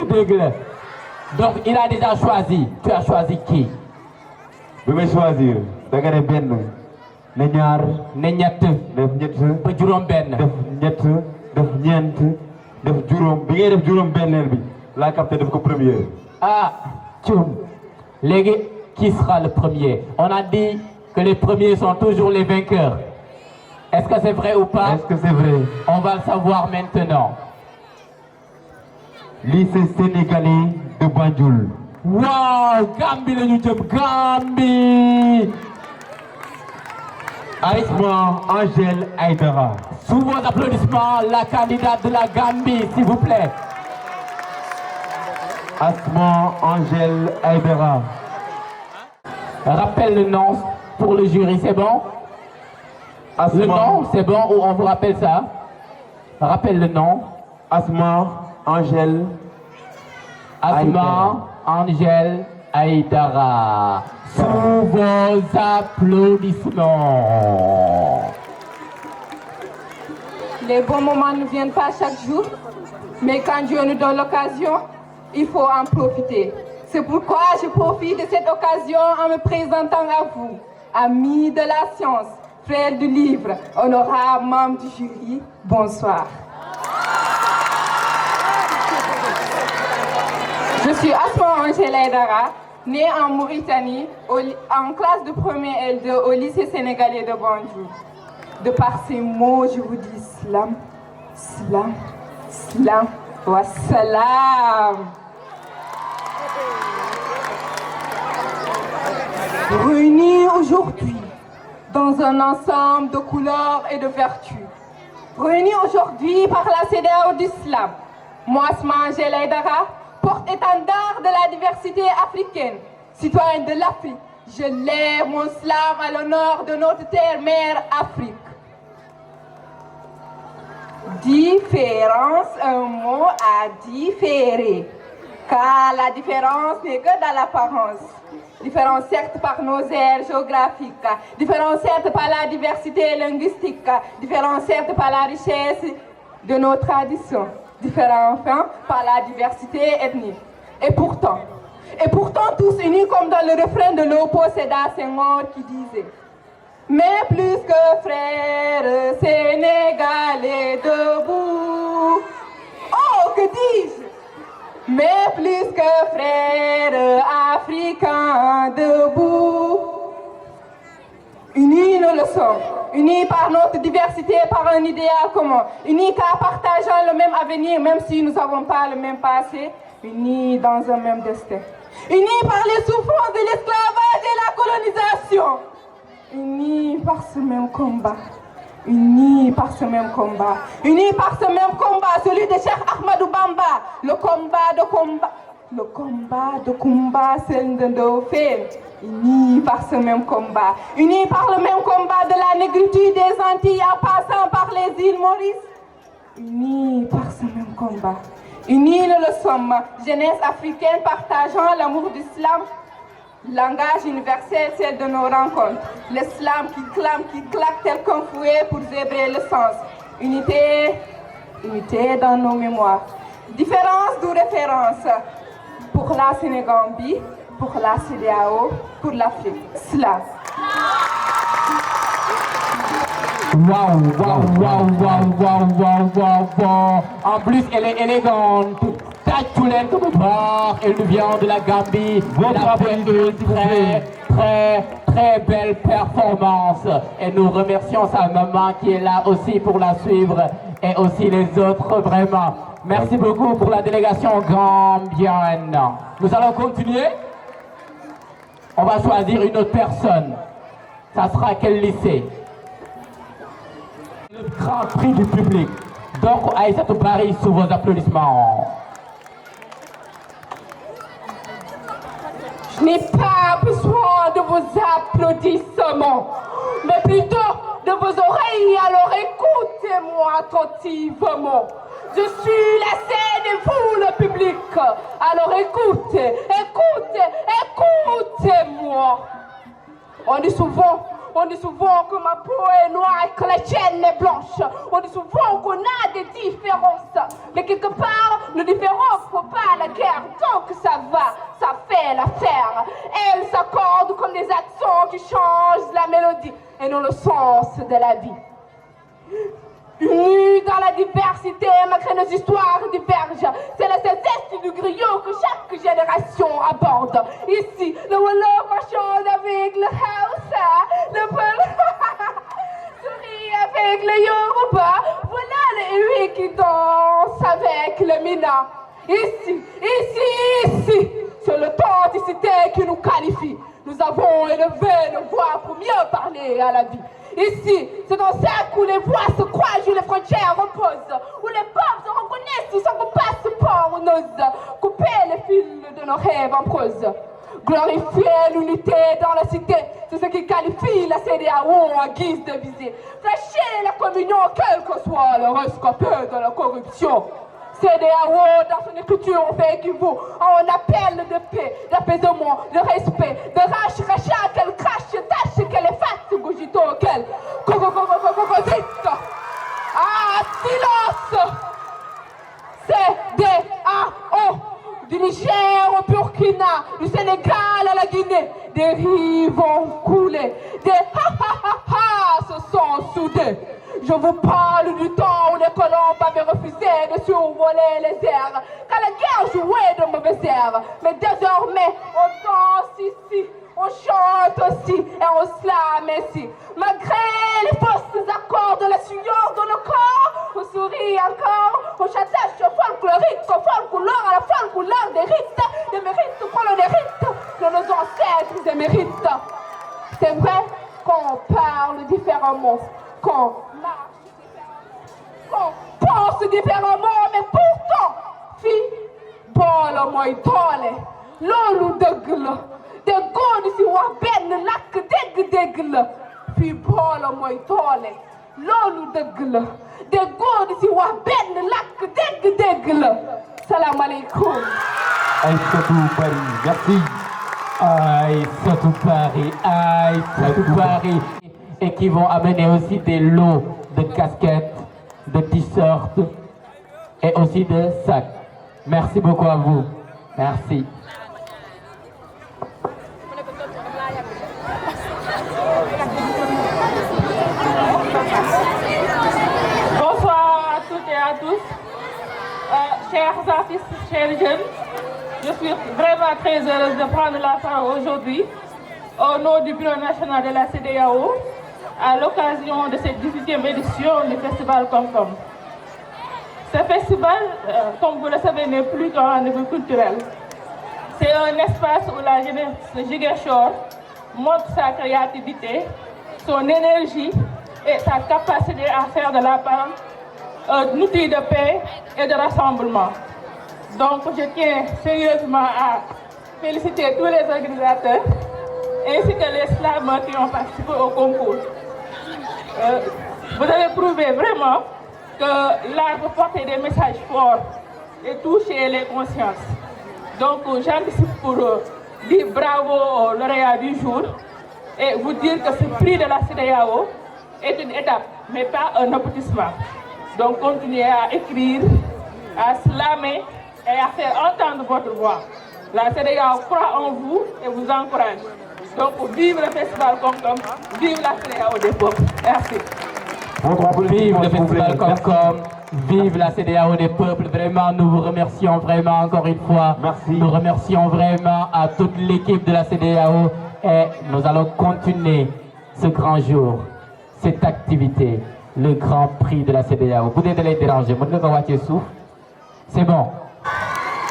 dégg la. Donc il a déjà choisi. Tu as choisi qui? bi may choisir da nga ne benn ne ñaar ne ñett def ñett ba juróom benn def ñett def ñeent def juróom bi ngay def juróom benneel bi laa capté def ko première. Ah, Tchoum. Qui sera le premier? On a dit que les premiers sont toujours les vainqueurs. Est-ce que c'est vrai ou pas? Est-ce que c'est vrai? On va le savoir maintenant. Lycée sénégalais de Banjul. Wow, Gambie le YouTube, Gambie. Asma Angèle Aïdara. Sous vos applaudissements, la candidate de la Gambie, s'il vous plaît. Asma Angèle Aïdara. Rappelle le nom pour le jury, c'est bon? Asma. Le nom, c'est bon ou on vous rappelle ça? Rappelle le nom. Asma Angèle Asma Angèle Aïdara. Sous vos applaudissements. Les bons moments ne viennent pas chaque jour, mais quand Dieu nous donne l'occasion, il faut en profiter. C'est pourquoi je profite de cette occasion en me présentant à vous, amis de la science, frères du livre, honorables membres du jury, bonsoir. Je suis Asma Angèle Aïdara, née en Mauritanie, en classe de première L2 au lycée sénégalais de Banjul. De par ces mots, je vous dis slam, slam, slam, wassalam. Réunis aujourd'hui dans un ensemble de couleurs et de vertus, réunis aujourd'hui par la CEDEAO d'Islam, moi, Asma Aïdara, porte-étendard de la diversité africaine, citoyenne de l'Afrique, je lève mon slam à l'honneur de notre terre-mère Afrique. Différence, un mot à différer, car la différence n'est que dans l'apparence. Différence certes par nos aires géographiques, différence certes par la diversité linguistique, différence certes par la richesse de nos traditions, différents enfin par la diversité ethnique. Et pourtant tous unis comme dans le refrain de Léopold Sédar Senghor qui disait: mais plus que frères sénégalais debout. Oh, que dis-je? Mais plus que frères africains debout. Unis nous le sommes, unis par notre diversité, par un idéal commun, unis car partageant le même avenir, même si nous n'avons pas le même passé, unis dans un même destin. Unis par les souffrances de l'esclavage et la colonisation. Unis par ce même combat, unis par ce même combat, unis par ce même combat, celui de Cheikh Ahmadou Bamba, le combat de Kumba Sendendofé, unis par ce même combat, unis par le même combat de la négritude des Antilles en passant par les îles Maurice, unis par ce même combat, unis nous le sommes, jeunesse africaine partageant l'amour d'Islam. Langage universel, celle de nos rencontres. L'islam qui clame, qui claque tel qu'un fouet pour zébrer le sens. Unité, unité dans nos mémoires. Différence d'où référence. Pour la Sénégambie, pour la CEDEAO, pour l'Afrique. Cela. Wow. En plus, elle est élégante. Tatoulène comme bord, elle nous vient de la Gambie. Elle a fait une très belle performance. Et nous remercions sa maman qui est là aussi pour la suivre et aussi les autres, vraiment. Merci beaucoup pour la délégation gambienne. Nous allons continuer. On va choisir une autre personne. Ça sera quel lycée? Le grand prix du public. Donc, Aïssatou Paris, sous vos applaudissements. Je n'ai pas besoin de vos applaudissements, mais plutôt de vos oreilles, alors écoutez-moi attentivement. Je suis la scène et vous le public, alors écoutez-moi. On dit souvent que ma peau est noire et que la tienne est blanche. On dit souvent qu'on a des différences. Mais quelque part, nos différences ne font pas la guerre. Donc ça va, ça fait l'affaire. Elles s'accordent comme des accents qui changent la mélodie et non le sens de la vie. Unis dans la diversité, malgré nos histoires divergent. C'est la sagesse du griot que chaque génération aborde. Ici, le Wolof chante avec le Hausa, le Peul sourit avec le Yoruba. Voilà le Ewi qui danse avec le Mina. Ici, c'est le authenticité qui nous qualifie. Nous avons élevé nos voix pour mieux parler à la vie. Ici, c'est un cercle où les voix se croisent, où les frontières reposent, où les peuples se reconnaissent sans que passeport on ose couper les fils de nos rêves en prose. Glorifier l'unité dans la cité, c'est ce qui qualifie la CEDEAO en guise de visée. Flasher la communion, quel que soit le rescapé de la corruption. CEDEAO, dans son écriture, fait équivaut à un appel de paix, d'apaisement, de respect, de rachat, qu'elle crache, tâche, qu'elle efface, gogito, qu'elle cocococococococite. Ah, silence! CEDEAO, du Niger au Burkina, du Sénégal à la Guinée, des rives ont coulé, des ha se sont soudés. Je vous parle du temps où les colons avaient refusé de survoler les airs, quand la guerre jouait de mauvais airs. Mais désormais, on danse ici, on chante aussi et on slame ici. Malgré les fausses accords de la sueur de nos corps, on sourit encore, on s'attache au folklorique, au folklore, à la folklore des rites, des mérites qu'on hérite de nos ancêtres émérites. C'est vrai qu'on parle différemment, qu'on marche différemment, qu'on pense différemment, mais pourtant, fille, boole mooy doole loolu dëgg la te góor di si wax benn làkk dégg-dégg la fii boole mooy doole loolu dëgg la te góor di si wax benn làkk dégg-dégg la salaamaaleykum. Aïssatou Paris, merci. Aïssatou Paris, et qui vont amener aussi des lots de casquettes, de t-shirts et aussi de sacs. Merci beaucoup à vous. Merci. Bonsoir à toutes et à tous. Chers artistes, chers jeunes, je suis vraiment très heureuse de prendre la parole aujourd'hui au nom du Bureau national de la CEDEAO à l'occasion de cette 18e édition du Festival Comcom. Ce festival, comme vous le savez, n'est plus qu'un rendez-vous culturel. C'est un espace où la jeunesse de Ziguinchor montre sa créativité, son énergie et sa capacité à faire de la parole un outil de paix et de rassemblement. Donc je tiens sérieusement à féliciter tous les organisateurs ainsi que les slameurs qui ont participé au concours. Vous avez prouvé vraiment que l'art peut porter des messages forts et toucher les consciences. Donc j'anticipe pour dire bravo au lauréat du jour et vous dire que ce prix de la CEDEAO est une étape, mais pas un aboutissement. Donc continuez à écrire, à slammer et à faire entendre votre voix. La CEDEAO croit en vous et vous encourage. Donc vive le festival Comcom, vive la CEDEAO des peuples. Merci. Vive le festival Comcom, vive la CEDEAO des peuples. Vraiment, nous vous remercions vraiment encore une fois. Merci. Nous remercions vraiment à toute l'équipe de la CEDEAO et nous allons continuer ce grand jour, cette activité, le grand prix de la CEDEAO. Vous êtes les déranger, c'est bon.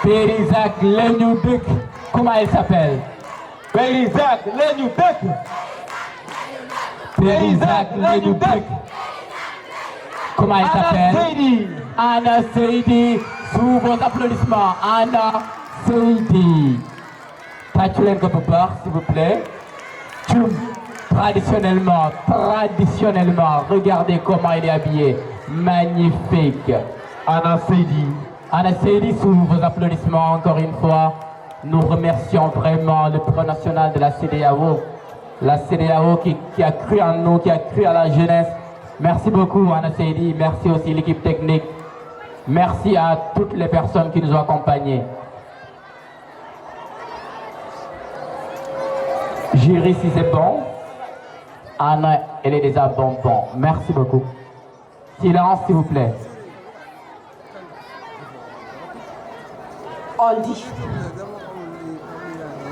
Périzak Lenyouduk, comment elle s'appelle? Périzak Lenyouduk. Périzak Lenyouduk. Comment elle s'appelle? Anna Seydi. Sous vos applaudissements, Anna Seydi. Tatulen Kopopar, s'il vous plaît. Traditionnellement, regardez comment il est habillé. Magnifique. Anna Seydi. Anna Seydi, sous vos applaudissements, encore une fois. Nous remercions vraiment le Bureau national de la CEDEAO. La CEDEAO qui a cru en nous, qui a cru à la jeunesse. Merci beaucoup Anna Seydi, merci aussi l'équipe technique. Merci à toutes les personnes qui nous ont accompagnés. Jury, si c'est bon. Anna, elle est déjà bon. Merci beaucoup. Silence, s'il vous plaît.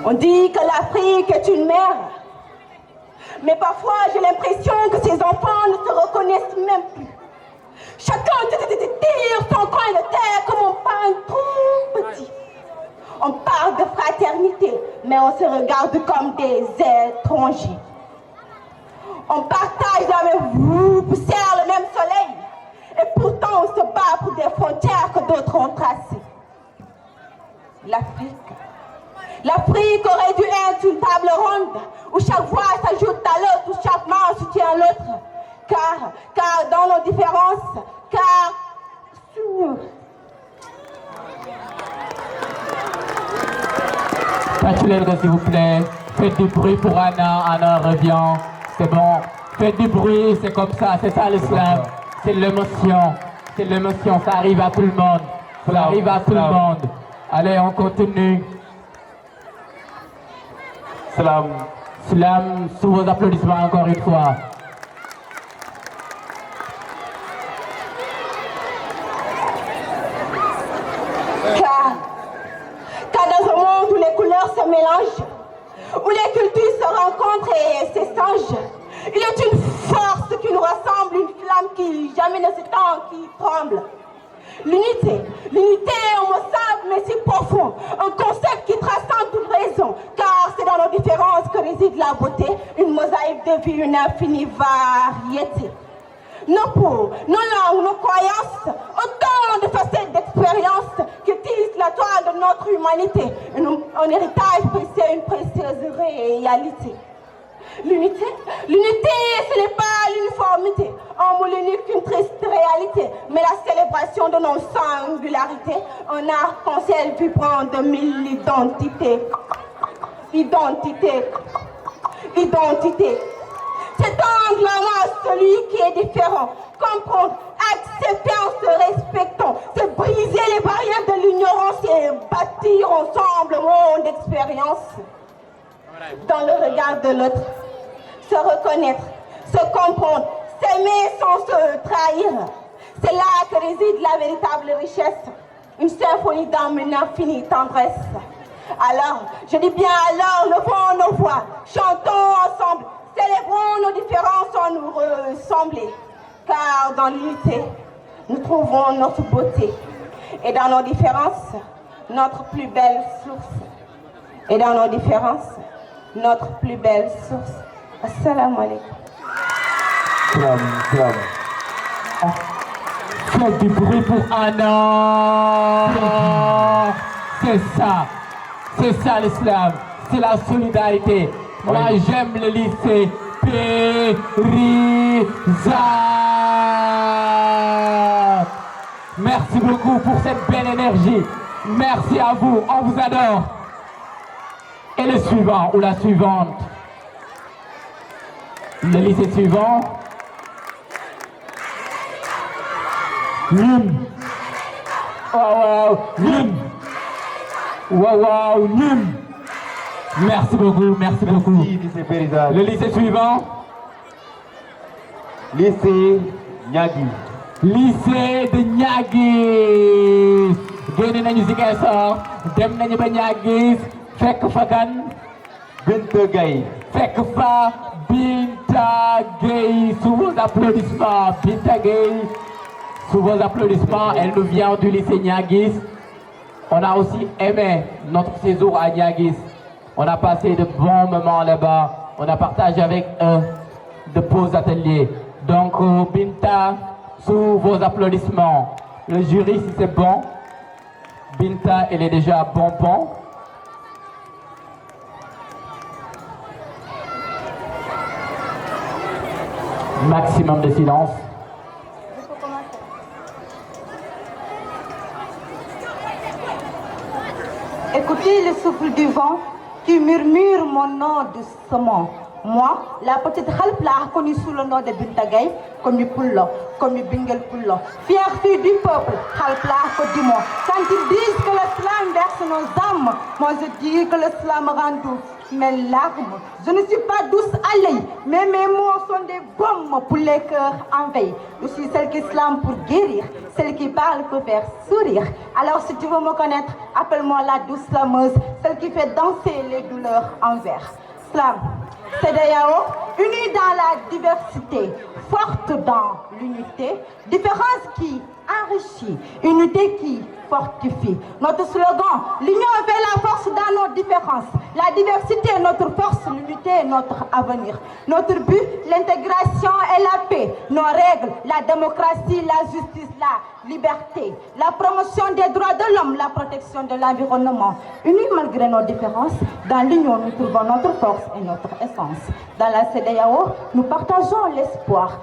On dit que l'Afrique est une mère. Mais parfois, j'ai l'impression que ces enfants ne se reconnaissent même plus. Chacun tire son coin de terre comme on parle trop petit. On parle de fraternité, mais on se regarde comme des étrangers. On partage la même poussière, le même soleil. Et pourtant, on se bat pour des frontières que d'autres ont tracées. L'Afrique aurait dû être une table ronde où chaque voix s'ajoute à l'autre, où chaque main soutient l'autre. Car dans nos différences, Tatulenko, s'il vous plaît. Faites du bruit pour Anna. Anna revient. C'est bon. Faites du bruit, c'est comme ça. C'est ça l'islam. C'est l'émotion. C'est l'émotion. Ça arrive à tout le monde. Ça arrive à tout le monde. Allez, on continue. Slam, sous vos applaudissements encore une fois. Car dans un monde où les couleurs se mélangent, où les cultures se rencontrent et s'échangent, il est une force qui nous rassemble, une flamme qui jamais ne s'éteint, qui tremble. L'unité est un mot simple mais si profond, un concept qui transcende toute raison, car c'est dans nos différences que réside la beauté, une mosaïque vie une infinie variété. Nos peaux, nos langues, nos croyances, autant de facettes d'expérience qui tissent la toile de notre humanité. Un héritage précieux, une précieuse réalité. L'unité, ce n'est pas l'uniformité, un moule unique, une triste réalité, mais la célébration de nos singularités, un arc-en-ciel vibrant de mille identités. Identité. S'étendre la main à celui qui est différent, comprendre, accepter en se respectant, c'est briser les barrières de l'ignorance et bâtir ensemble un monde d'expérience. Dans le regard de l'autre, se reconnaître, se comprendre, s'aimer sans se trahir. C'est là que réside la véritable richesse, une symphonie d'âme, une infinie tendresse. Alors, je dis bien alors, levons nos voix, chantons ensemble, célébrons nos différences sans nous ressembler. Car dans l'unité, nous trouvons notre beauté. Et dans nos différences, notre plus belle source. Et dans nos différences, notre plus belle source. Assalamu alaikum. Faites du bruit pour Anna. C'est ça l'islam, c'est la solidarité. Moi j'aime le lycée Périzat. Merci beaucoup pour cette belle énergie. Merci à vous, on vous adore. Et le suivant ou la suivante. Le lycée suivant. Nîmes. Oh, Nîmes. Wow, Nîmes. Merci beaucoup. Lycée Périzat. Le lycée suivant. Lycée Niagui. Lycée de Niagui. génn nañu Ziguinchor dem nañu ba Niaguis fekk fa kan. Binta Gaye. Fekk fa Binta Gaye. Sous vos applaudissements, Binta Gaye. Sous vos applaudissements, elle nous vient du lycée Niaguis. On a aussi aimé notre séjour à Niaguis. On a passé de bons moments là-bas. On a partagé avec eux de beaux ateliers. Donc, Binta, sous vos applaudissements. Le jury, si c'est bon. Binta, elle est déjà bonbon. Maximum de silence. Écoutez le souffle du vent qui murmure mon nom doucement. Moi, la petite Halpla connue sous le nom de Binta Gaye, comme Pullo, comme Bingel Pullo, fière fille du peuple, Halpla Kodimo. Quand ils disent que l'islam verse nos âmes, moi je dis que l'islam rend douce mes larmes. Je ne suis pas douce à l'œil, mais mes mots sont des bombes pour les cœurs en veille. Je suis celle qui slame pour guérir, celle qui parle pour faire sourire. Alors si tu veux me connaître, appelle-moi la douce slameuse, celle qui fait danser les douleurs en vers. Slam, CEDEAO, unie dans la diversité, forte dans l'unité, différence qui enrichit, unité qui fortifie. Notre slogan, l'union fait la force dans nos différences. La diversité est notre force, l'unité est notre avenir. Notre but, l'intégration et la paix. Nos règles, la démocratie, la justice, la liberté. La promotion des droits de l'homme, la protection de l'environnement. Unis malgré nos différences, dans l'union nous trouvons notre force et notre essence. Dans la CEDEAO, nous partageons l'espoir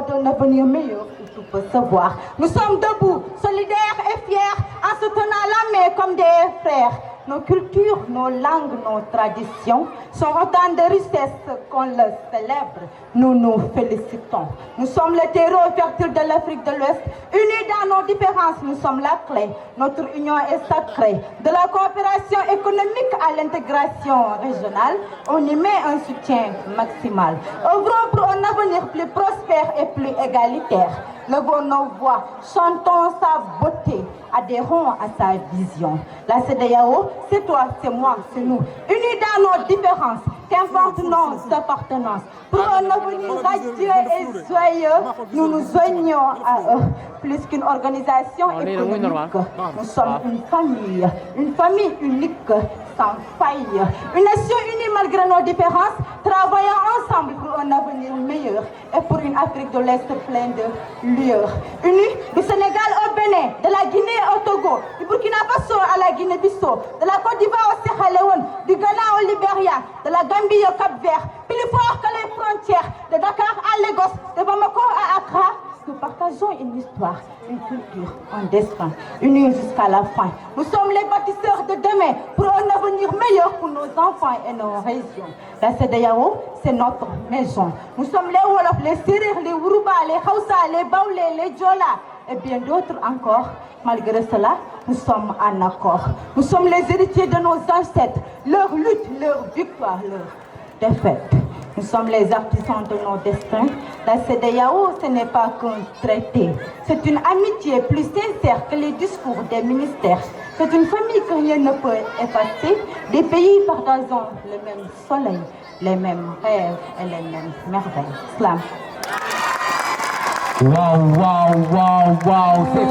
d'un avenir meilleur où tout peut se voir. Nous sommes debout, solidaires et fiers, en se tenant la main comme des frères. Nos cultures, nos langues, nos traditions sont autant de richesses qu'on le célèbre. Nous nous félicitons. Nous sommes le terreau fertile de l'Afrique de l'Ouest. Unis dans nos différences, nous sommes la clé. Notre union est sacrée. De la coopération économique à l'intégration régionale, on y met un soutien maximal. Œuvrons pour un avenir plus prospère et plus égalitaire. Levons nos voix, chantons sa beauté, adhérons à sa vision. La CEDEAO, c'est toi, c'est moi, c'est nous. Unis dans nos différences, qu'importe nos appartenances. Pour un avenir radieux et joyeux, nous nous joignons à eux. Plus qu'une organisation économique, nous sommes une famille unique, sans faille. Une nation unie malgré nos différences, travaillant ensemble pour un avenir meilleur et pour une Afrique de l'Est pleine de lueurs. Unis du Sénégal au Bénin, de la Guinée au Togo, du Burkina Faso à la Guinée-Bissau, de la Côte d'Ivoire au Sierra Leone, du Ghana au Libéria, de la Gambie au Cap-Vert, plus fort que les frontières, de Dakar à Lagos, de Bamako à Accra. Nous partageons une histoire, une culture, un destin, unis jusqu'à la fin. Nous sommes les bâtisseurs de demain pour un avenir meilleur pour nos enfants et nos régions. La CEDEAO, c'est notre maison. Nous sommes les Wolof, les Serer, les Wuruba, les Hausa, les Baoulé, les Djola et bien d'autres encore. Malgré cela, nous sommes en accord. Nous sommes les héritiers de nos ancêtres, leur lutte, leur victoire, leur défaite. Nous sommes les artisans de nos destins. La CEDEAO, ce n'est pas qu'un traité. C'est une amitié plus sincère que les discours des ministères. C'est une famille que rien ne peut effacer. Des pays partageant le même soleil, les mêmes rêves et les mêmes merveilles. Slam. Waouh, waouh, waouh, waouh, c'est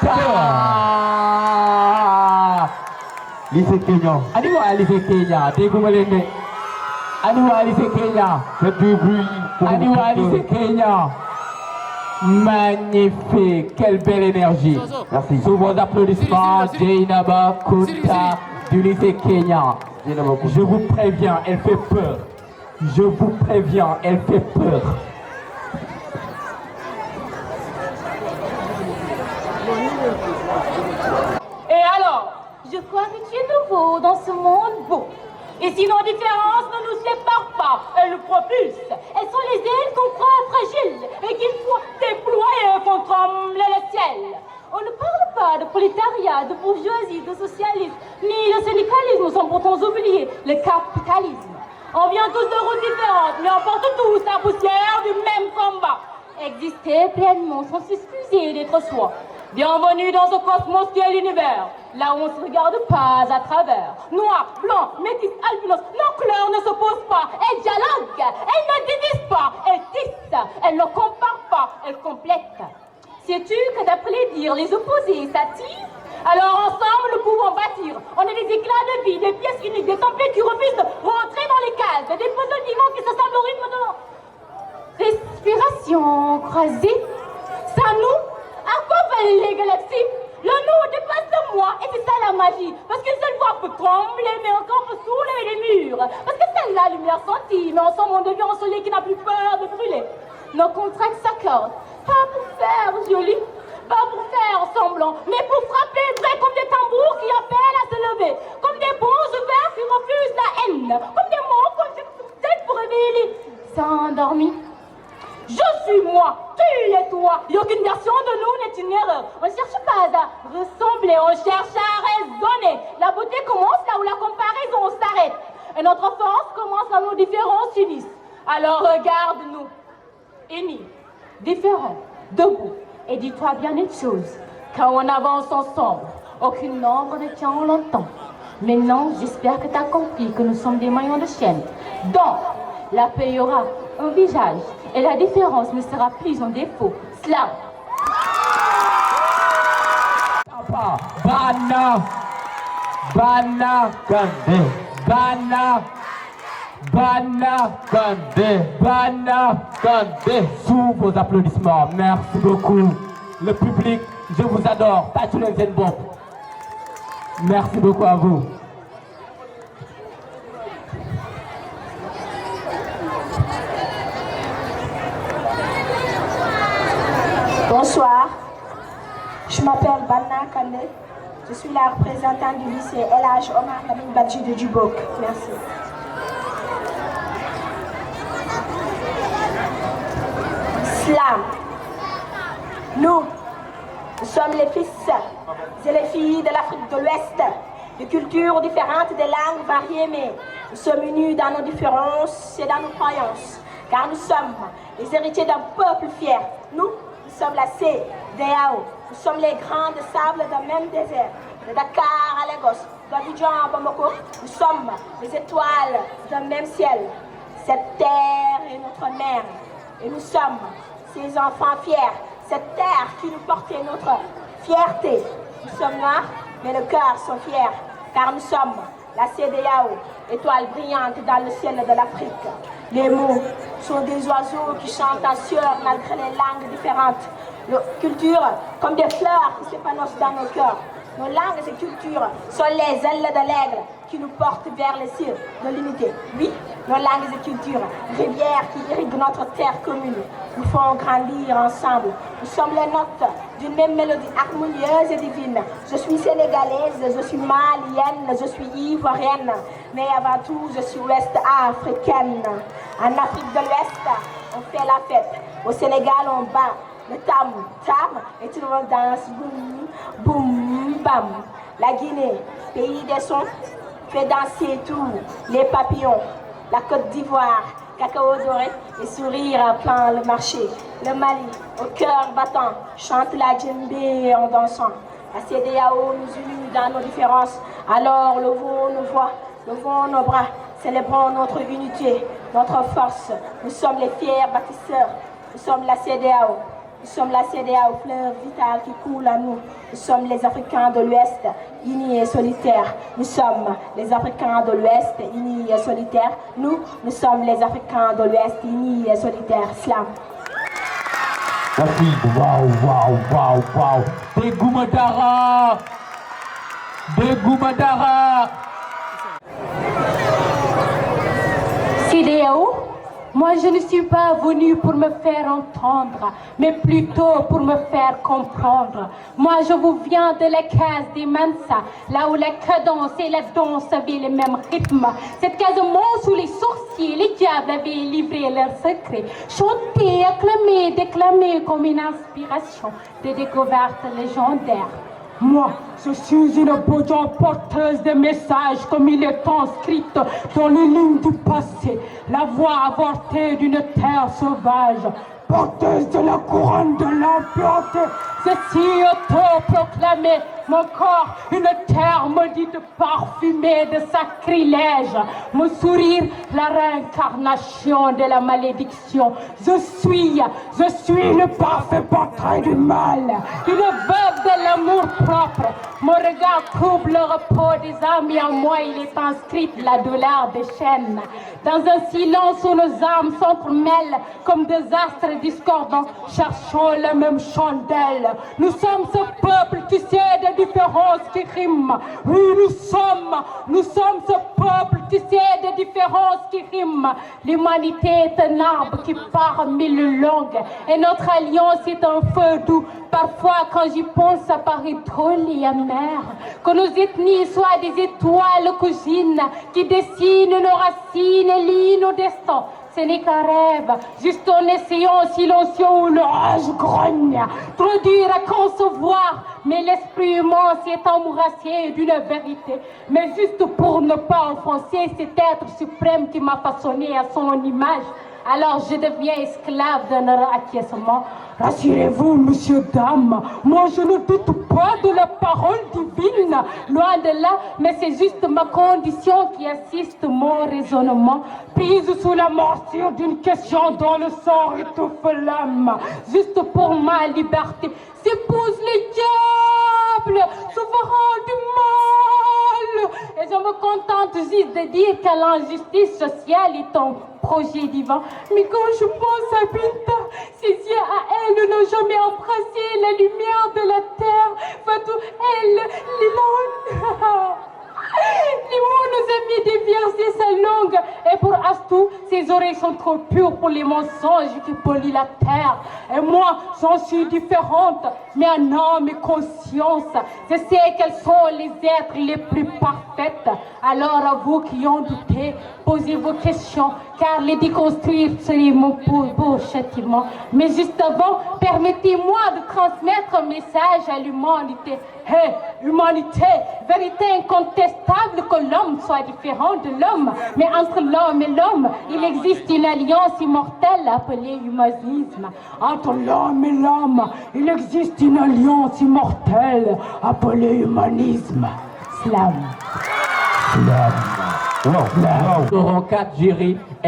ça. Lycée Kenya. Allez-moi à lycée Kenya, dégoûtez-moi. Allez-moi à lycée Kenya. Faites du bruit pour Allez-moi à lycée Kenya. Magnifique, quelle belle énergie. Merci. Sous vos applaudissements, Jainaba Kunta du lycée Kenya. Je vous préviens, elle fait peur. Je vous préviens, elle fait peur. Et alors, je crois que tu es nouveau dans ce monde beau. Et si nos différences ne nous séparent pas, elles nous propulsent. Elles sont les ailes qu'on croit fragiles et qu'il faut déployer pour trembler le ciel. On ne parle pas de prolétariat, de bourgeoisie, de socialisme, ni de syndicalisme, sans pourtant oublier le capitalisme. On vient tous de routes différentes, mais on porte tous la poussière du même combat. Exister pleinement sans s'excuser d'être soi. Bienvenue dans ce cosmos qui est l'univers, là où on ne se regarde pas à travers. Noir, blanc, métis, albinos, nos couleurs ne s'opposent pas, elles dialoguent, elles ne divisent pas, elles tissent, elles ne comparent pas, elles complètent. Sais-tu que d'après les dires, les opposés s'attirent? Alors ensemble, nous pouvons bâtir. On est des éclats de vie, des pièces uniques, des templates qui refusent de rentrer dans les cases, des puzzles vivants qui se semblent au rythme de nos respirations croisées. Ça nous, à quoi valent les galaxies? Le nous dépasse de moi et c'est ça la magie. Parce qu'une seule voix peut trembler, mais encore peut soulever les murs. Parce que c'est la lumière sentie, mais ensemble on devient un soleil qui n'a plus peur de brûler. Nos contracts s'accordent, pas pour faire joli, pas pour faire semblant, mais pour frapper vrai comme des tambours qui appellent à se lever, comme des bons ouverts qui refusent la haine, comme des mots qu'on jette sur tête pour réveiller les endormis. Je suis moi, tu es toi, et aucune version de nous n'est une erreur. On ne cherche pas à ressembler, on cherche à raisonner. La beauté commence là où la comparaison s'arrête. Et notre force commence là où nos différences s'unissent. Alors regarde-nous, unis, différents, debout, et dis-toi bien une chose, quand on avance ensemble, aucune ombre ne tient longtemps. Maintenant, j'espère que tu as compris que nous sommes des maillons de chaîne. Donc, la paix y aura un visage et la différence ne sera plus un défaut. Slam. Papa, Bana, Bana, Kande, Bana, Bana, Kande, Bana, Kande. Sous vos applaudissements, merci beaucoup. Le public, je vous adore. Tatulen Zenbop. Merci beaucoup à vous. Bonsoir, je m'appelle Banna Kande, je suis la représentante du lycée LH Omar Lamine Badji de Dubok. Merci. Slam. Nous sommes les fils et les filles de l'Afrique de l'Ouest, de cultures différentes, de langues variées, mais nous sommes unis dans nos différences et dans nos croyances, car nous sommes les héritiers d'un peuple fier. Nous sommes la CEDEAO, nous sommes les grains de sable d'un même désert, de Dakar à Lagos, d'Abidjan à Bamako, nous sommes les étoiles d'un même ciel. Cette terre est notre mère, et nous sommes ces enfants fiers, cette terre qui nous portait notre fierté. Nous sommes noirs, mais le cœur sont fiers, car nous sommes la CEDEAO, étoile brillante dans le ciel de l'Afrique. Les mots sont des oiseaux qui chantent en sueur malgré les langues différentes. Nos cultures, comme des fleurs qui s'épanouissent dans nos cœurs. Nos langues et cultures sont les ailes de l'aigle qui nous portent vers les cieux de l'unité. Oui, nos langues et cultures, rivières qui irriguent notre terre commune, nous font grandir ensemble. Nous sommes les notes d'une même mélodie harmonieuse et divine. Je suis sénégalaise, je suis malienne, je suis ivoirienne, mais avant tout, je suis ouest-africaine. En Afrique de l'Ouest, on fait la fête. Au Sénégal, on bat le tam-tam et tout le monde danse boum, boum, bam. La Guinée, pays des sons, fait danser tous les papillons. La Côte d'Ivoire, cacao doré et sourire plein le marché. Le Mali, au cœur battant, chante la djembé en dansant. La CEDEAO nous unit dans nos différences, alors levons nos voix, levons nos bras, célébrons notre unité, notre force. Nous sommes les fiers bâtisseurs, nous sommes la CEDEAO. Nous sommes la CEDEAO, fleuve vital qui coule à nous. Nous sommes les Africains de l'Ouest, unis et solitaires. Nous sommes les Africains de l'Ouest, unis et solitaires. Nous sommes les Africains de l'Ouest, unis et solitaires. Slam. Merci. Waouh. Des Goumadara. CEDEAO, moi je ne suis pas venue pour me faire entendre, mais plutôt pour me faire comprendre. Moi je vous viens de la case des Mansa, là où la cadence et la danse avaient le même rythme. Cette Casamance où les sorciers, les diables avaient livré leurs secrets. Chanter, acclamer, déclamer comme une inspiration de découvertes légendaires. Moi, je suis une bouillon porteuse de messages comme il est inscrit dans les lignes du passé. La voix avortée d'une terre sauvage, porteuse de la couronne de l'impureté. Ceci auto-proclamé, mon corps, une terre maudite parfumée de sacrilège. Mon sourire, la réincarnation de la malédiction. Je suis le parfait portrait du mal, une veuve de l'amour propre. Mon regard couvre le repos des âmes et en moi il est inscrit la douleur des chaînes. Dans un silence où nos âmes s'entremêlent comme des astres discordants, cherchons la même chandelle. Nous sommes ce peuple, tu sais, de différences qui riment. Oui, nous sommes ce peuple, tu sais, de différences qui riment. L'humanité est un arbre qui part mille langues et notre alliance est un feu doux. Parfois, quand j'y pense, ça paraît drôle et amer. Que nos ethnies soient des étoiles cousines qui dessinent nos racines et lient nos destins. Ce n'est qu'un rêve, juste un essayant silencieux où l'orage grogne. Trop dur à concevoir, mais l'esprit humain s'est embrassé d'une vérité. Mais juste pour ne pas offenser cet être suprême qui m'a façonné à son image, alors je deviens esclave de leur acquiescement. Rassurez-vous, monsieur, dame, moi je ne doute pas de la parole divine, loin de là, mais c'est juste ma condition qui assiste mon raisonnement, prise sous la morsure d'une question dont le sang étouffe l'âme, juste pour ma liberté. S'épouse les diables, souverain du mal, et je me contente juste de dire que l'injustice sociale est un projet divin. Mais quand je pense à Binta, ses yeux à elle n'ont jamais embrassé la lumière de la terre. Fatou, elle, les mots nous a mis déverser sa langue. Et pour Astou, ses oreilles sont trop pures pour les mensonges qui polluent la terre. Et moi, j'en suis différente, mais en âme et conscience. Je sais quels sont les êtres les plus parfaits. Alors à vous qui en doutez, posez vos questions, car les déconstruire serait mon beau châtiment. Mais juste avant, permettez-moi de transmettre un message à l'humanité. Hé, humanité, vérité incontestable que l'homme soit différent de l'homme. Mais entre l'homme et l'homme, il existe une alliance immortelle appelée humanisme. Entre l'homme et l'homme, il existe une alliance immortelle appelée humanisme. Slam. Nous aurons 4 jurys.